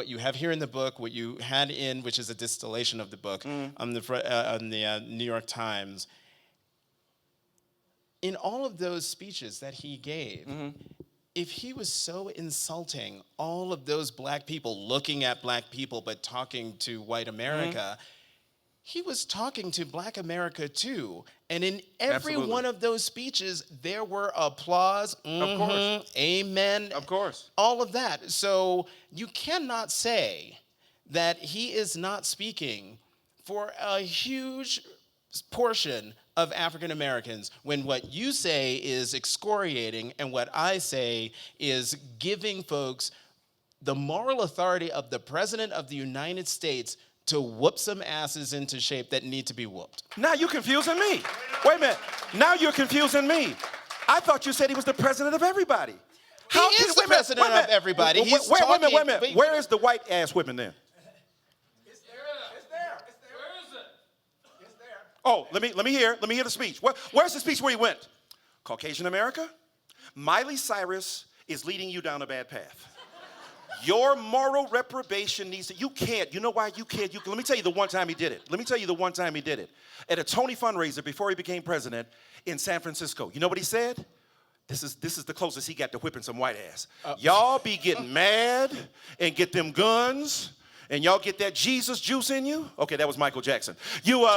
you have here in the book, what you had in, which is a distillation of the book on the New York Times. In all of those speeches that he gave, if he was so insulting all of those black people, looking at black people but talking to white America, he was talking to black America too. And in every one of those speeches, there were applause, Of course. amen. Of course. All of that. So you cannot say that he is not speaking for a huge portion of African Americans when what you say is excoriating and what I say is giving folks the moral authority of the President of the United States to whoop some asses into shape that need to be whooped. Now you're confusing me. Wait a minute. Now you're confusing me. I thought you said he was the president of everybody. He is the president of everybody. Wait a minute. Where is the white ass whipping then? It's there. Where is it? It's there. Oh, let me hear the speech. Where's the speech where he went? Caucasian America? Miley Cyrus is leading you down a bad path. Your moral reprobation needs to, you know why you can't? Let me tell you the one time he did it. At a Tony fundraiser before he became president in San Francisco. You know what he said? This is the closest he got to whipping some white ass. Y'all be getting mad and get them guns, and y'all get that Jesus juice in you. Okay, that was Michael Jackson. You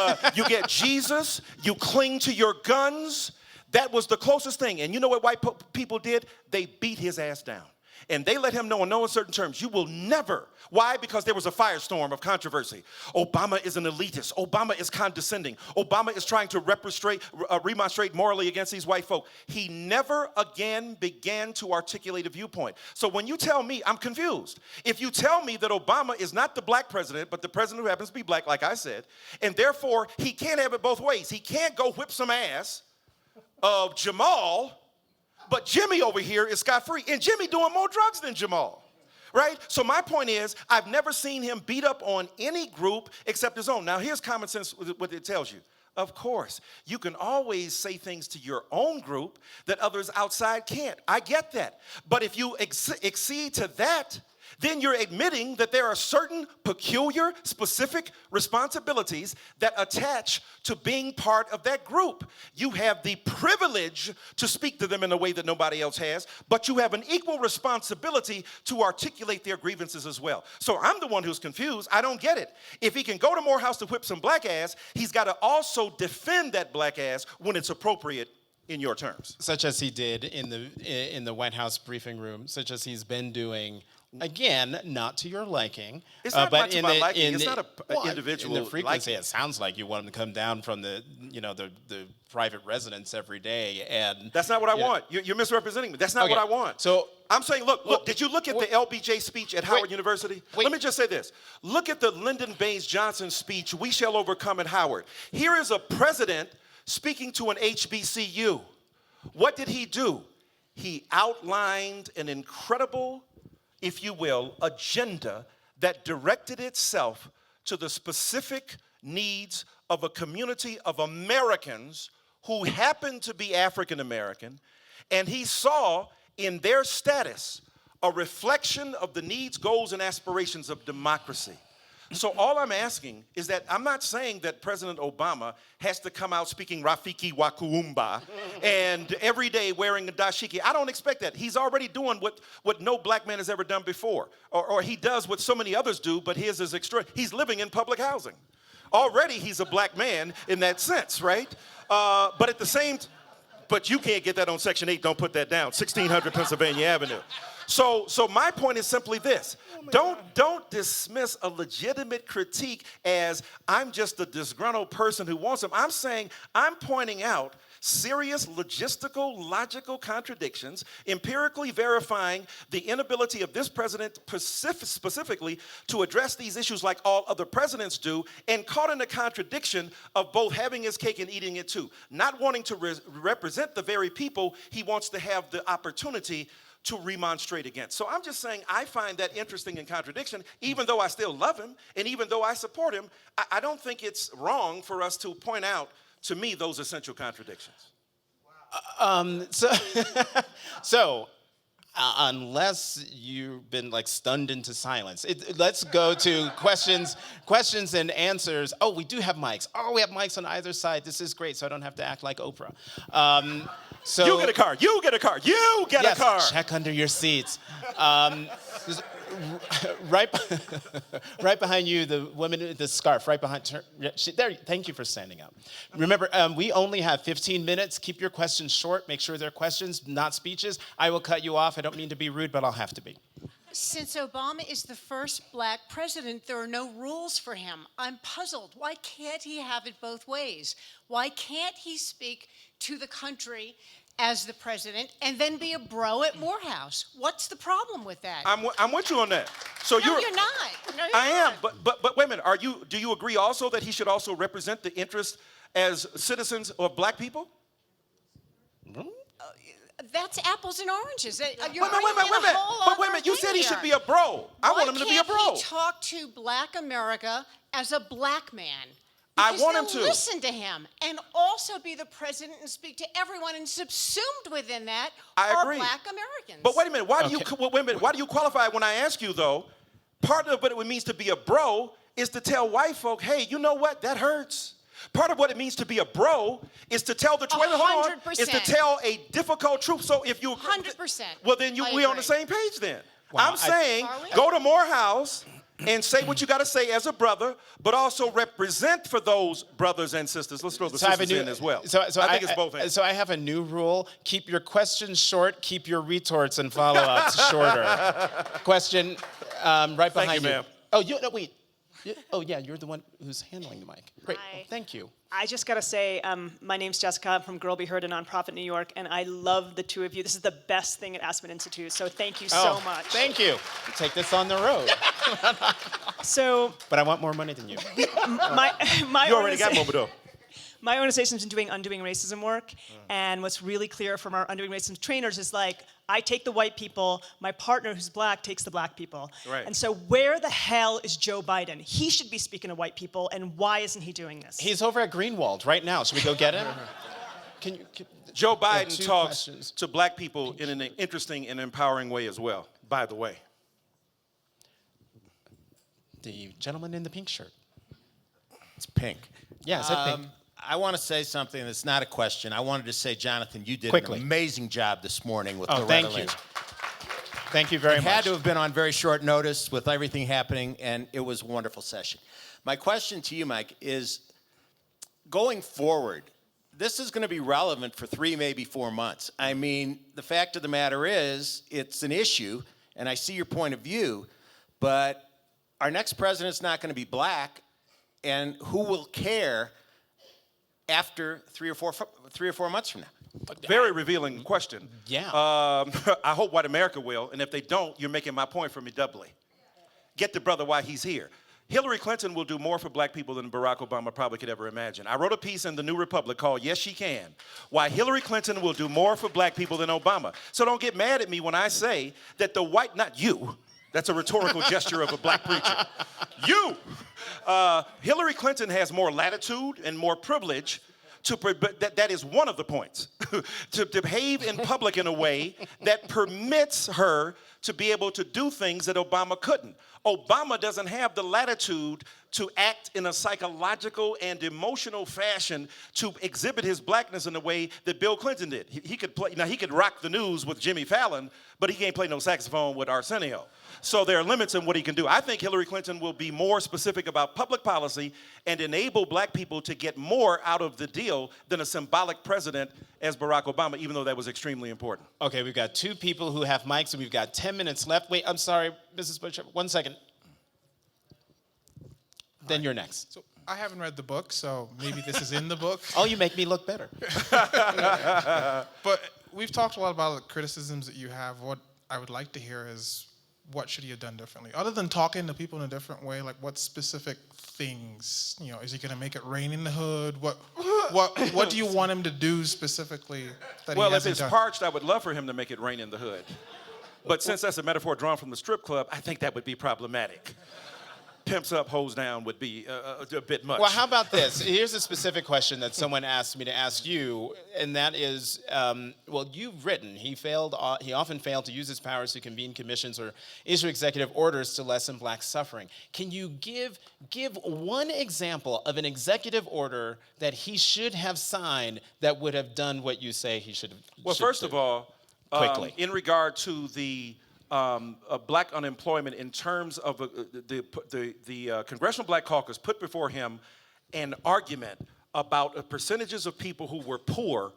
get Jesus, you cling to your guns. That was the closest thing. And you know what white people did? They beat his ass down. and they let him know in no uncertain terms, you will never. Why? Because there was a firestorm of controversy. Obama is an elitist. Obama is condescending. Obama is trying to remonstrate morally against these white folk. He never again began to articulate a viewpoint. So when you tell me, I'm confused. If you tell me that Obama is not the black president, but the president who happens to be black, like I said, and therefore he can't have it both ways. He can't go whip some ass of Jamal, but Jimmy over here is scot-free. And Jimmy doing more drugs than Jamal. Right? So my point is, I've never seen him beat up on any group except his own. Now, here's common sense, what it tells you. Of course, you can always say things to your own group that others outside can't. I get that. But if you exceed to that, then you're admitting that there are certain peculiar, specific responsibilities that attach to being part of that group. You have the privilege to speak to them in a way that nobody else has, but you have an equal responsibility to articulate their grievances as well. So I'm the one who's confused. I don't get it. If he can go to Morehouse to whip some black ass, he's got to also defend that black ass when it's appropriate in your terms. Such as he did in the White House briefing room, such as he's been doing. Again, not to your liking. It's not but to my liking. It's not an well, individual in the frequency, liking. it sounds like you want him to come down from the private residence every day. And that's not what I want. You're misrepresenting me. That's not what I want. So I'm saying, look, did you look at the LBJ speech at Howard University? Let me just say this. Look at the Lyndon Baines Johnson speech, We Shall Overcome at Howard. Here is a president speaking to an HBCU. What did he do? He outlined an incredible, if you will, agenda that directed itself to the specific needs of a community of Americans who happened to be African American, and he saw in their status a reflection of the needs, goals, and aspirations of democracy. So all I'm asking is that I'm not saying that President Obama has to come out speaking Rafiki Wakuumba and every day wearing a dashiki. I don't expect that. He's already doing what no black man has ever done before. Or he does what so many others do, but his is extra. He's living in public housing. Already he's a black man in that sense, right? But at the same but you can't get that on Section 8. Don't put that down. 1600 Pennsylvania Avenue. So my point is simply this. Don't dismiss a legitimate critique as I'm just a disgruntled person who wants them. I'm saying I'm pointing out serious logistical, logical contradictions, empirically verifying the inability of this president specifically to address these issues like all other presidents do, and caught in a contradiction of both having his cake and eating it too. Not wanting to represent the very people he wants to have the opportunity to remonstrate against. So I'm just saying I find that interesting in contradiction, even though I still love him and even though I support him. I don't think it's wrong for us to point out, to me, those essential contradictions. Unless you've been like stunned into silence, let's go to questions and answers. Oh, we do have mics. Oh, we have mics on either side. This is great, so I don't have to act like Oprah. So you get a car. You get a car. You get a car. Check under your seats. Right behind you, the woman with the scarf. Right behind her. There. Thank you for standing up. Remember, we only have 15 minutes. Keep your questions short. Make sure they're questions, not speeches. I will cut you off. I don't mean to be rude, but I'll have to be. Since Obama is the first black president, there are no rules for him. I'm puzzled. Why can't he have it both ways? Why can't he speak to the country as the president and then be a bro at Morehouse? What's the problem with that? I'm with you on that. So you're not. No, you're I am, not. but wait a minute. Do you agree also that he should also represent the interests as citizens of black people? That's apples and oranges. Wait a minute. But wait a minute. You said he should be a bro. I want him to be a bro. Why can't he talk to black America as a black man? I want him to listen to him and also be the president and speak to everyone, and subsumed within that are black Americans. But wait a minute. Why do you qualify when I ask you though? Part of what it means to be a bro is to tell white folk, hey, you know what? That hurts. Part of what it means to be a bro is to tell the truth. Is to tell a difficult truth. So if you 100%. Well, then we're on the same page then. Wow, I'm saying go to Morehouse and say what you got to say as a brother, but also represent for those brothers and sisters. Let's throw the sisters in as well. So I think it's both ends. So I have a new rule. Keep your questions short. Keep your retorts and follow-ups shorter. Question right behind you, ma'am. Oh, no, wait. Oh, yeah, you're the one who's handling the mic. Great. Hi. Oh, thank you. I just got to say, my name's Jessica. I'm from Girl Be Heard, a nonprofit New York, and I love the two of you. This is the best thing at Aspen Institute, so thank you so much. Thank you. We'll take this on the road. So, But I want more money than you. my You already got one, though. My organization's been doing undoing racism work, and what's really clear from our undoing racism trainers is like, I take the white people, my partner who's black takes the black people. Right. And so where the hell is Joe Biden? He should be speaking to white people, and why isn't he doing this? He's over at Greenwald right now. Should we go get him? Joe I have Biden two talks questions. to black people in an interesting and empowering way as well, by the way. The gentleman in the pink shirt. It's pink. Yeah, is that pink? I want to say something that's not a question. I wanted to say, Jonathan, you did Quickly. an amazing job this morning with Oh, Loretta thank you. Lynch. Thank you very It much. had to have been on very short notice with everything happening, and it was a wonderful session. My question to you, Mike, is going forward, this is going to be relevant for 3, maybe 4 months. I mean, the fact of the matter is, it's an issue, and I see your point of view, but our next president's not going to be black, and who will care after 3 or 4 months from now? Very revealing question. Yeah. I hope white America will, and if they don't, you're making my point for me doubly. Get the brother why he's here. Hillary Clinton will do more for black people than Barack Obama probably could ever imagine. I wrote a piece in the New Republic called Yes, She Can, why Hillary Clinton will do more for black people than Obama. So don't get mad at me when I say that the white, not you, that's a rhetorical gesture of a black preacher. You! Hillary Clinton has more latitude and more privilege but that is one of the points, to behave in public in a way that permits her to be able to do things that Obama couldn't. Obama doesn't have the latitude to act in a psychological and emotional fashion to exhibit his blackness in a way that Bill Clinton did. He could play, now he could rock the news with Jimmy Fallon, but he can't play no saxophone with Arsenio. So there are limits in what he can do. I think Hillary Clinton will be more specific about public policy and enable black people to get more out of the deal than a symbolic president as Barack Obama, even though that was extremely important. Okay, we've got 2 people who have mics, and we've got 10 minutes left. Wait, I'm sorry, Mrs. Butcher, 1 second. Then you're next. So I haven't read the book, so maybe this is in the book. Oh, you make me look better. But we've talked a lot about the criticisms that you have. What I would like to hear is, what should he have done differently? Other than talking to people in a different way, like what specific things, is he going to make it rain in the hood? What do you want him to do specifically that Well, he if hasn't it's done? parched, I would love for him to make it rain in the hood. But since that's a metaphor drawn from the strip club, I think that would be problematic. Pimps up, hoes down would be a bit much. Well, how about this? Here's a specific question that someone asked me to ask you, and that is, well, you've written, he often failed to use his powers to convene commissions or issue executive orders to lessen black suffering. Can you give one example of an executive order that he should have signed that would have done what you say he should have? Well, first of all, quickly, in regard to the black unemployment, in terms of the Congressional Black Caucus put before him an argument about percentages of people who were poor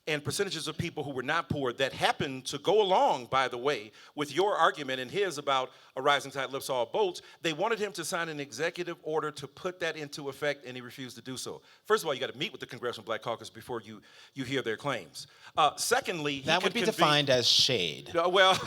and percentages of people who were not poor that happened to go along, by the way, with your argument and his about a rising tide lifts all boats. They wanted him to sign an executive order to put that into effect, and he refused to do so. First of all, you got to meet with the Congressional Black Caucus before you hear their claims. Secondly, that would be defined as shade. Well,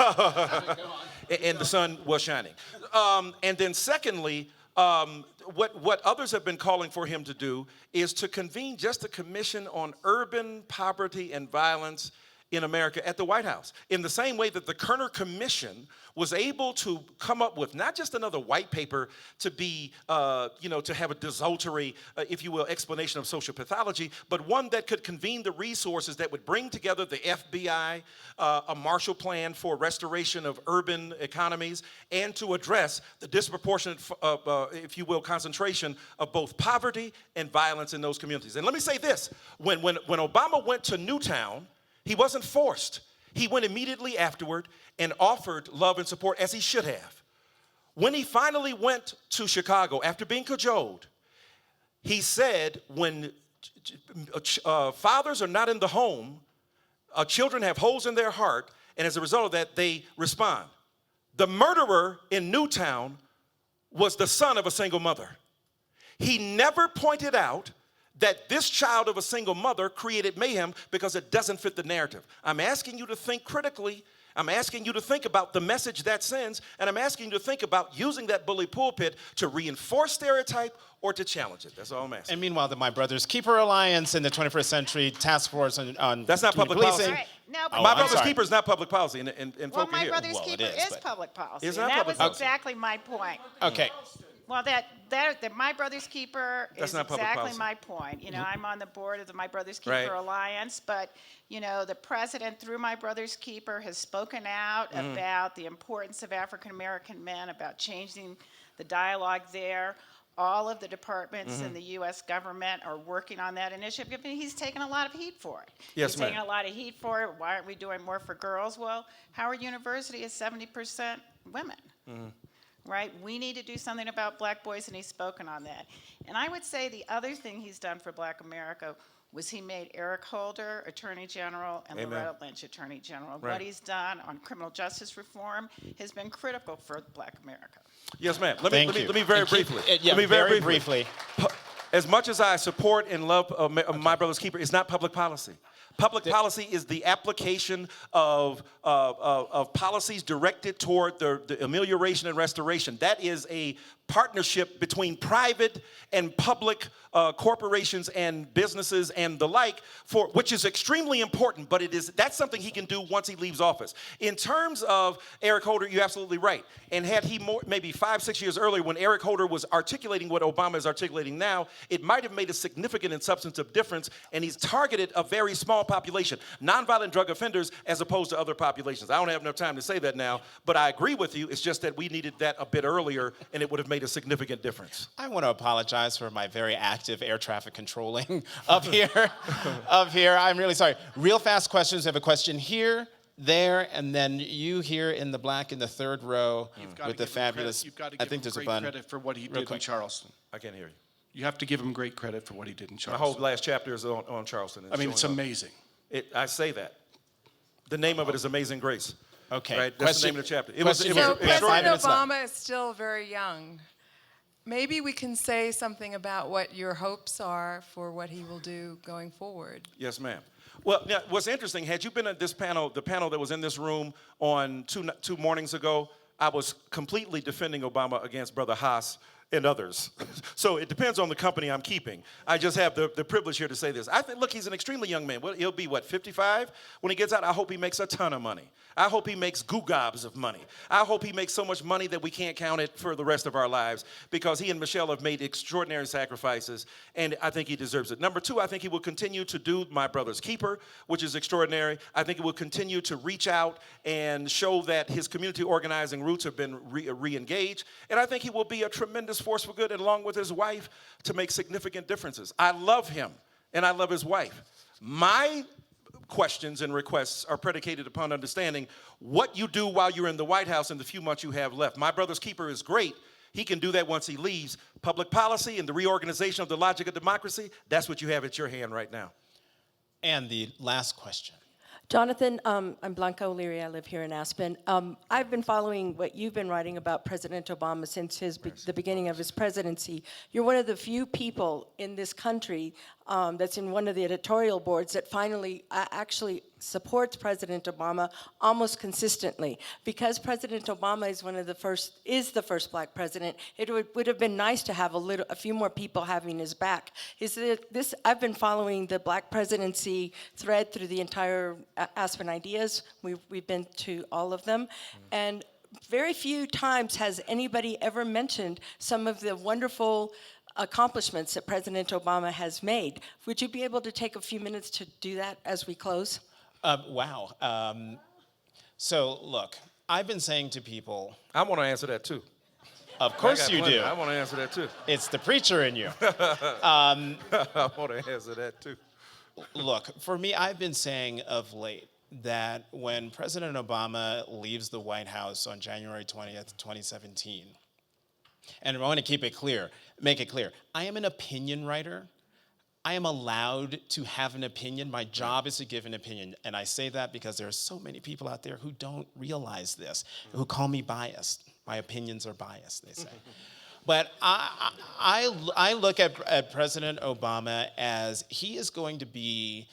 and the sun was shining. And then secondly, what others have been calling for him to do is to convene just a commission on urban poverty and violence in America at the White House. In the same way that the Kerner Commission was able to come up with not just another white paper to be, to have a desultory, if you will, explanation of social pathology, but one that could convene the resources that would bring together the FBI, a Marshall Plan for restoration of urban economies, and to address the disproportionate, if you will, concentration of both poverty and violence in those communities. And let me say this, when Obama went to Newtown, he wasn't forced. He went immediately afterward and offered love and support, as he should have. When he finally went to Chicago, after being cajoled, he said when fathers are not in the home, children have holes in their heart, and as a result of that, they respond. The murderer in Newtown was the son of a single mother. He never pointed out that this child of a single mother created mayhem because it doesn't fit the narrative. I'm asking you to think critically. I'm asking you to think about the message that sends, and I'm asking you to think about using that bully pulpit to reinforce stereotype or to challenge it. That's all I'm asking. And meanwhile, the My Brother's Keeper Alliance and the 21st Century Task Force on That's not public policing. policy. All right, now, Oh, My I'm Brother's sorry. Keeper is not public policy, and well, folk are my here. brother's Well, it keeper is, is but- public policy. It's and not that public was policy. exactly my point. Okay. Well, that my brother's keeper That's is not public exactly policy. my point. You know, I'm on the board of the My Brother's Keeper Right. Alliance, but you know, the president through My Brother's Keeper has spoken out about the importance of African American men, about changing the dialogue there. All of the departments in the U.S. government are working on that initiative, and he's taken a lot of heat for it. Yes, he's ma'am. taking a lot of heat for it. Why aren't we doing more for girls? Well, Howard University is 70% women. Right? We need to do something about black boys, and he's spoken on that. And I would say the other thing he's done for black America was he made Eric Holder Attorney General and Amen. Loretta Lynch Attorney General. Right. What he's done on criminal justice reform has been critical for black America. Yes, ma'am. Let Thank me you. very And keep- briefly. yeah, let me very briefly. As much as I support and love My Brother's Keeper, it's not public policy. Public policy is the application of policies directed toward the amelioration and restoration. That is a partnership between private and public corporations and businesses and the like, which is extremely important, but that's something he can do once he leaves office. In terms of Eric Holder, you're absolutely right. And had he maybe 5-6 years earlier, when Eric Holder was articulating what Obama is articulating now, it might have made a significant and substantive difference, and he's targeted a very small population, nonviolent drug offenders as opposed to other populations. I don't have enough time to say that now, but I agree with you. It's just that we needed that a bit earlier, and it would have made a significant difference. I want to apologize for my very active air traffic controlling up here. I'm really sorry. Real fast questions. I have a question here, there, and then you here in the black in the third row with the fabulous. You've got to I give think him there's a great bun. credit for what he Real did in quick. Charleston. I can't hear you. You have to give him great credit for what he did in My Charleston. whole last chapter is on Charleston. I mean, it's showing up. amazing. I say that. The name of it is Amazing Grace. Okay. Right? That's the name of the chapter. It was question it here. was We have 5 President minutes left. Obama is still very young. Maybe we can say something about what your hopes are for what he will do going forward. Yes, ma'am. Well, now, what's interesting, had you been at this panel, the panel that was in this room on two mornings ago, I was completely defending Obama against Brother Haas and others. So it depends on the company I'm keeping. I just have the privilege here to say this. I think, look, he's an extremely young man. Well, he'll be, 55? When he gets out, I hope he makes a ton of money. I hope he makes goo-gobs of money. I hope he makes so much money that we can't count it for the rest of our lives, because he and Michelle have made extraordinary sacrifices, and I think he deserves it. Number 2, I think he will continue to do My Brother's Keeper, which is extraordinary. I think he will continue to reach out and show that his community organizing roots have been re-engaged, and I think he will be a tremendous force for good, and along with his wife, to make significant differences. I love him, and I love his wife. My questions and requests are predicated upon understanding what you do while you're in the White House in the few months you have left. My Brother's Keeper is great. He can do that once he leaves. Public policy and the reorganization of the logic of democracy, that's what you have at your hand right now. And the last question. Jonathan, I'm Blanca O'Leary. I live here in Aspen. I've been following what you've been writing about President Obama since the beginning of his presidency. You're one of the few people in this country that's in one of the editorial boards that finally actually supports President Obama almost consistently. Because President Obama is the first black president, it would have been nice to have a few more people having his back. I've been following the black presidency thread through the entire Aspen Ideas. We've been to all of them, and very few times has anybody ever mentioned some of the wonderful accomplishments that President Obama has made. Would you be able to take a few minutes to do that as we close? Wow. So look, I've been saying to people, I want to answer that too. of course you do. I want to answer that too. It's the preacher in you. I want to answer that too. Look, for me, I've been saying of late that when President Obama leaves the White House on January 20th, 2017, And I want to make it clear. I am an opinion writer. I am allowed to have an opinion. My job is to give an opinion. And I say that because there are so many people out there who don't realize this, who call me biased. My opinions are biased, they say. But I look at President Obama as he is going to be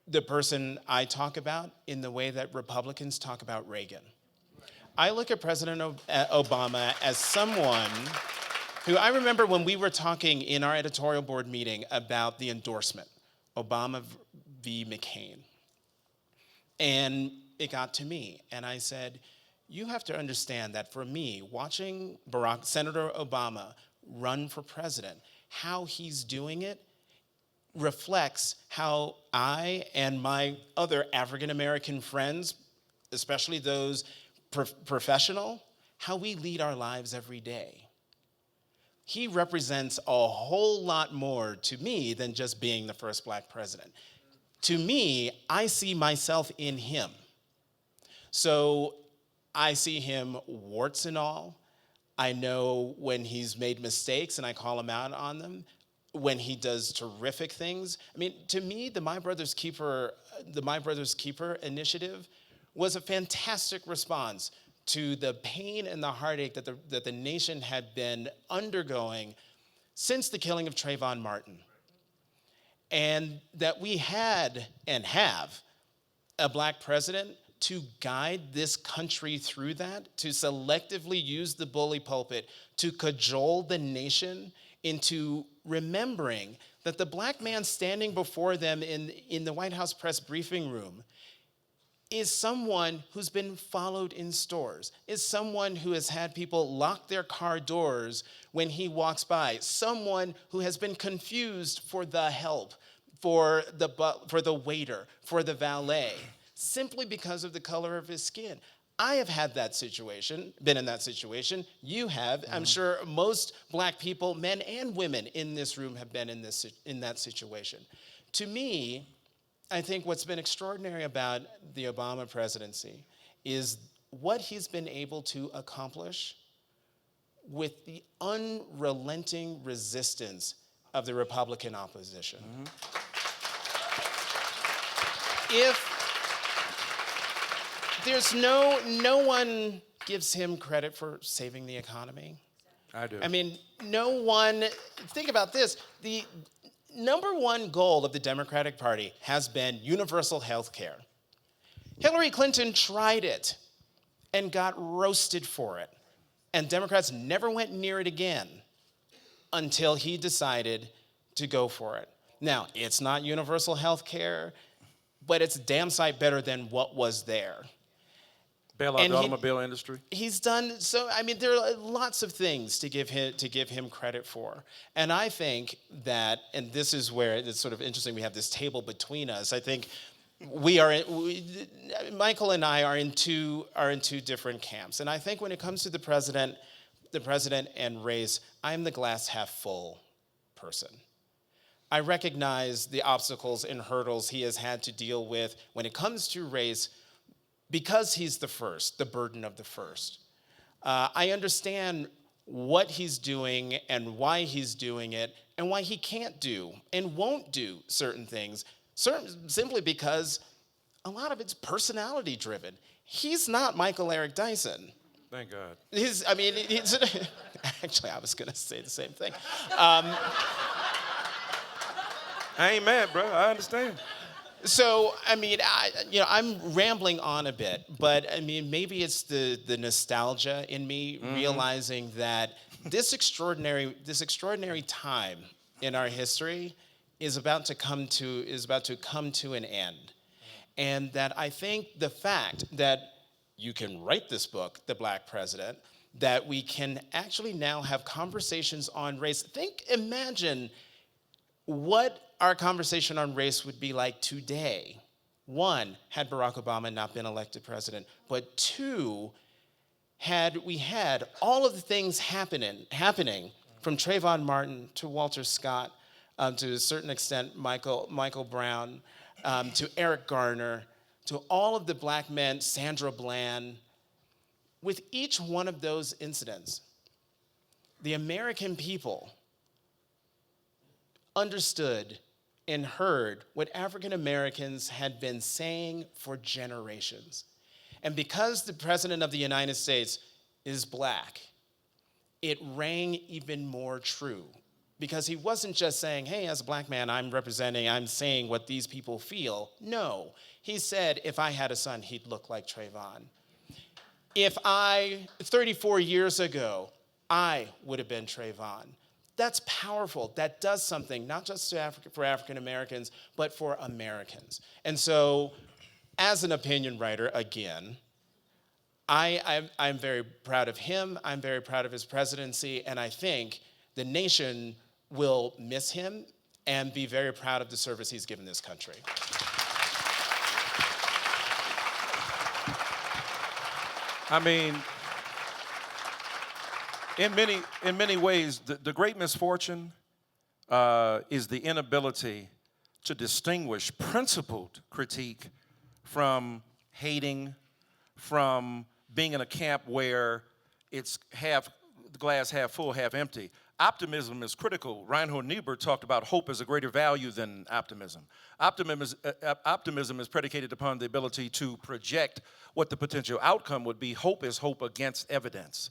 the person I talk about in the way that Republicans talk about Reagan. I look at President Obama as someone who, I remember when we were talking in our editorial board meeting about the endorsement, Obama v. McCain. And it got to me, and I said, you have to understand that for me, watching Senator Obama run for president, how he's doing it reflects how I and my other African-American friends, especially those professional, how we lead our lives every day. He represents a whole lot more to me than just being the first black president. To me, I see myself in him. So I see him warts and all. I know when he's made mistakes and I call him out on them. When he does terrific things. I mean, to me, the My Brother's Keeper initiative was a fantastic response to the pain and the heartache that the nation had been undergoing since the killing of Trayvon Martin. And that we had and have a black president to guide this country through that, to selectively use the bully pulpit to cajole the nation into remembering that the black man standing before them in the White House press briefing room is someone who's been followed in stores, is someone who has had people lock their car doors when he walks by, someone who has been confused for the help, for the waiter, for the valet, simply because of the color of his skin. I have had that situation, been in that situation. You have. I'm sure most black people, men and women in this room have been in that situation. To me, I think what's been extraordinary about the Obama presidency is what he's been able to accomplish with the unrelenting resistance of the Republican opposition. If there's no one gives him credit for saving the economy. I do. I mean, no one, think about this. The number one goal of the Democratic Party has been universal health care. Hillary Clinton tried it and got roasted for it. And Democrats never went near it again until he decided to go for it. Now, it's not universal health care, but it's damn sight better than what was there. Bail out the automobile industry. He's done so. I mean, there are lots of things to give him credit for, and I think that, and this is where it's sort of interesting. We have this table between us. I think Michael and I are in two different camps, and I think when it comes to the president and race, I'm the glass half full person. I recognize the obstacles and hurdles he has had to deal with when it comes to race. Because he's the first, the burden of the first. I understand what he's doing and why he's doing it and why he can't do and won't do certain things, simply because a lot of it's personality driven. He's not Michael Eric Dyson. Thank God. Actually, I was gonna say the same thing. I ain't mad, bro, I understand. So, I mean, I'm rambling on a bit, but I mean, maybe it's the nostalgia in me realizing that this extraordinary time in our history is about to come to an end. And that I think the fact that you can write this book, The Black President, that we can actually now have conversations on race. Imagine what our conversation on race would be like today. One, had Barack Obama not been elected president, but two, had we had all of the things happening from Trayvon Martin to Walter Scott, to a certain extent Michael Brown, to Eric Garner, to all of the black men, Sandra Bland. With each one of those incidents, the American people understood and heard what African Americans had been saying for generations. And because the President of the United States is black, it rang even more true. Because he wasn't just saying, hey, as a black man, I'm saying what these people feel. No, he said, if I had a son, he'd look like Trayvon. 34 years ago, I would have been Trayvon. That's powerful. That does something, not just for African Americans, but for Americans. And so, as an opinion writer, again, I'm very proud of him. I'm very proud of his presidency. And I think the nation will miss him and be very proud of the service he's given this country. I mean, in many ways, the great misfortune is the inability to distinguish principled critique from hating, from being in a camp where it's the glass half full, half empty. Optimism is critical. Reinhold Niebuhr talked about hope as a greater value than optimism. Optimism is predicated upon the ability to project what the potential outcome would be. Hope is hope against evidence.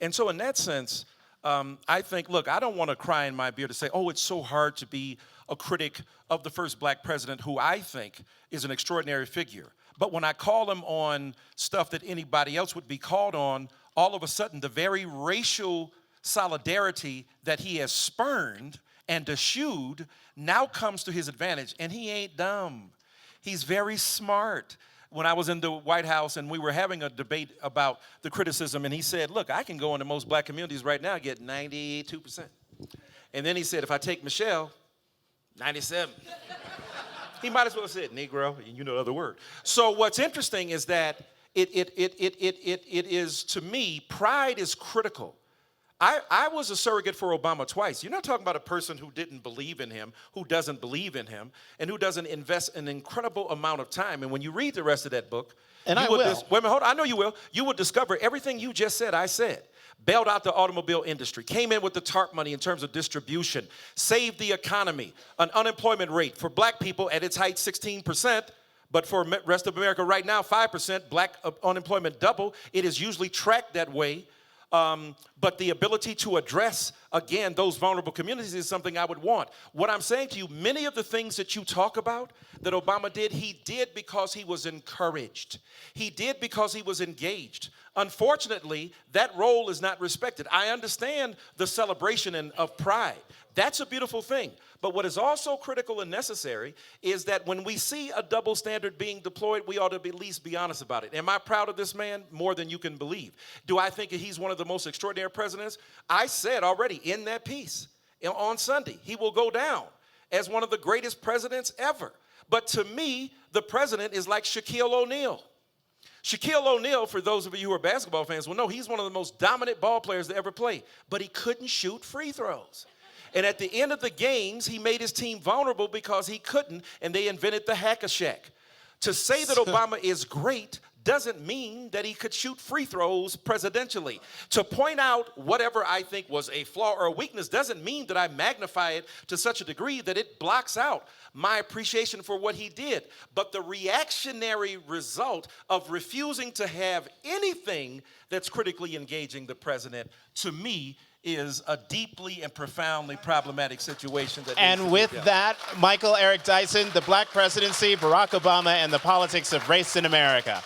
And so in that sense, I think, look, I don't want to cry in my beer to say, oh, it's so hard to be a critic of the first black president, who I think is an extraordinary figure. But when I call him on stuff that anybody else would be called on, all of a sudden the very racial solidarity that he has spurned and eschewed now comes to his advantage. And he ain't dumb. He's very smart. When I was in the White House and we were having a debate about the criticism, and he said, look, I can go into most black communities right now and get 92%. And then he said, if I take Michelle, 97. He might as well have said Negro, you know the other word. So what's interesting is that it is, to me, pride is critical. I was a surrogate for Obama twice. You're not talking about a person who didn't believe in him, who doesn't believe in him, and who doesn't invest an incredible amount of time. And when you read the rest of that book, and I will. Wait a minute, hold on. I know you will. You will discover everything you just said, I said. Bailed out the automobile industry, came in with the TARP money in terms of distribution, saved the economy, an unemployment rate for black people at its height 16%, but for the rest of America right now, 5%, black unemployment double. It is usually tracked that way. But the ability to address, again, those vulnerable communities is something I would want. What I'm saying to you, many of the things that you talk about that Obama did, he did because he was encouraged. He did because he was engaged. Unfortunately, that role is not respected. I understand the celebration of pride. That's a beautiful thing. But what is also critical and necessary is that when we see a double standard being deployed, we ought to at least be honest about it. Am I proud of this man? More than you can believe. Do I think he's one of the most extraordinary presidents? I said already in that piece on Sunday, he will go down as one of the greatest presidents ever. But to me, the president is like Shaquille O'Neal. Shaquille O'Neal, for those of you who are basketball fans, will know he's one of the most dominant ball players to ever play, but he couldn't shoot free throws. And at the end of the games, he made his team vulnerable because he couldn't, and they invented the hack-a-shack. To say that Obama is great doesn't mean that he could shoot free throws presidentially. To point out whatever I think was a flaw or a weakness doesn't mean that I magnify it to such a degree that it blocks out my appreciation for what he did. But the reactionary result of refusing to have anything that's critically engaging the president, to me, is a deeply and profoundly problematic situation. And with that, Michael Eric Dyson, The Black Presidency, Barack Obama, and the Politics of Race in America.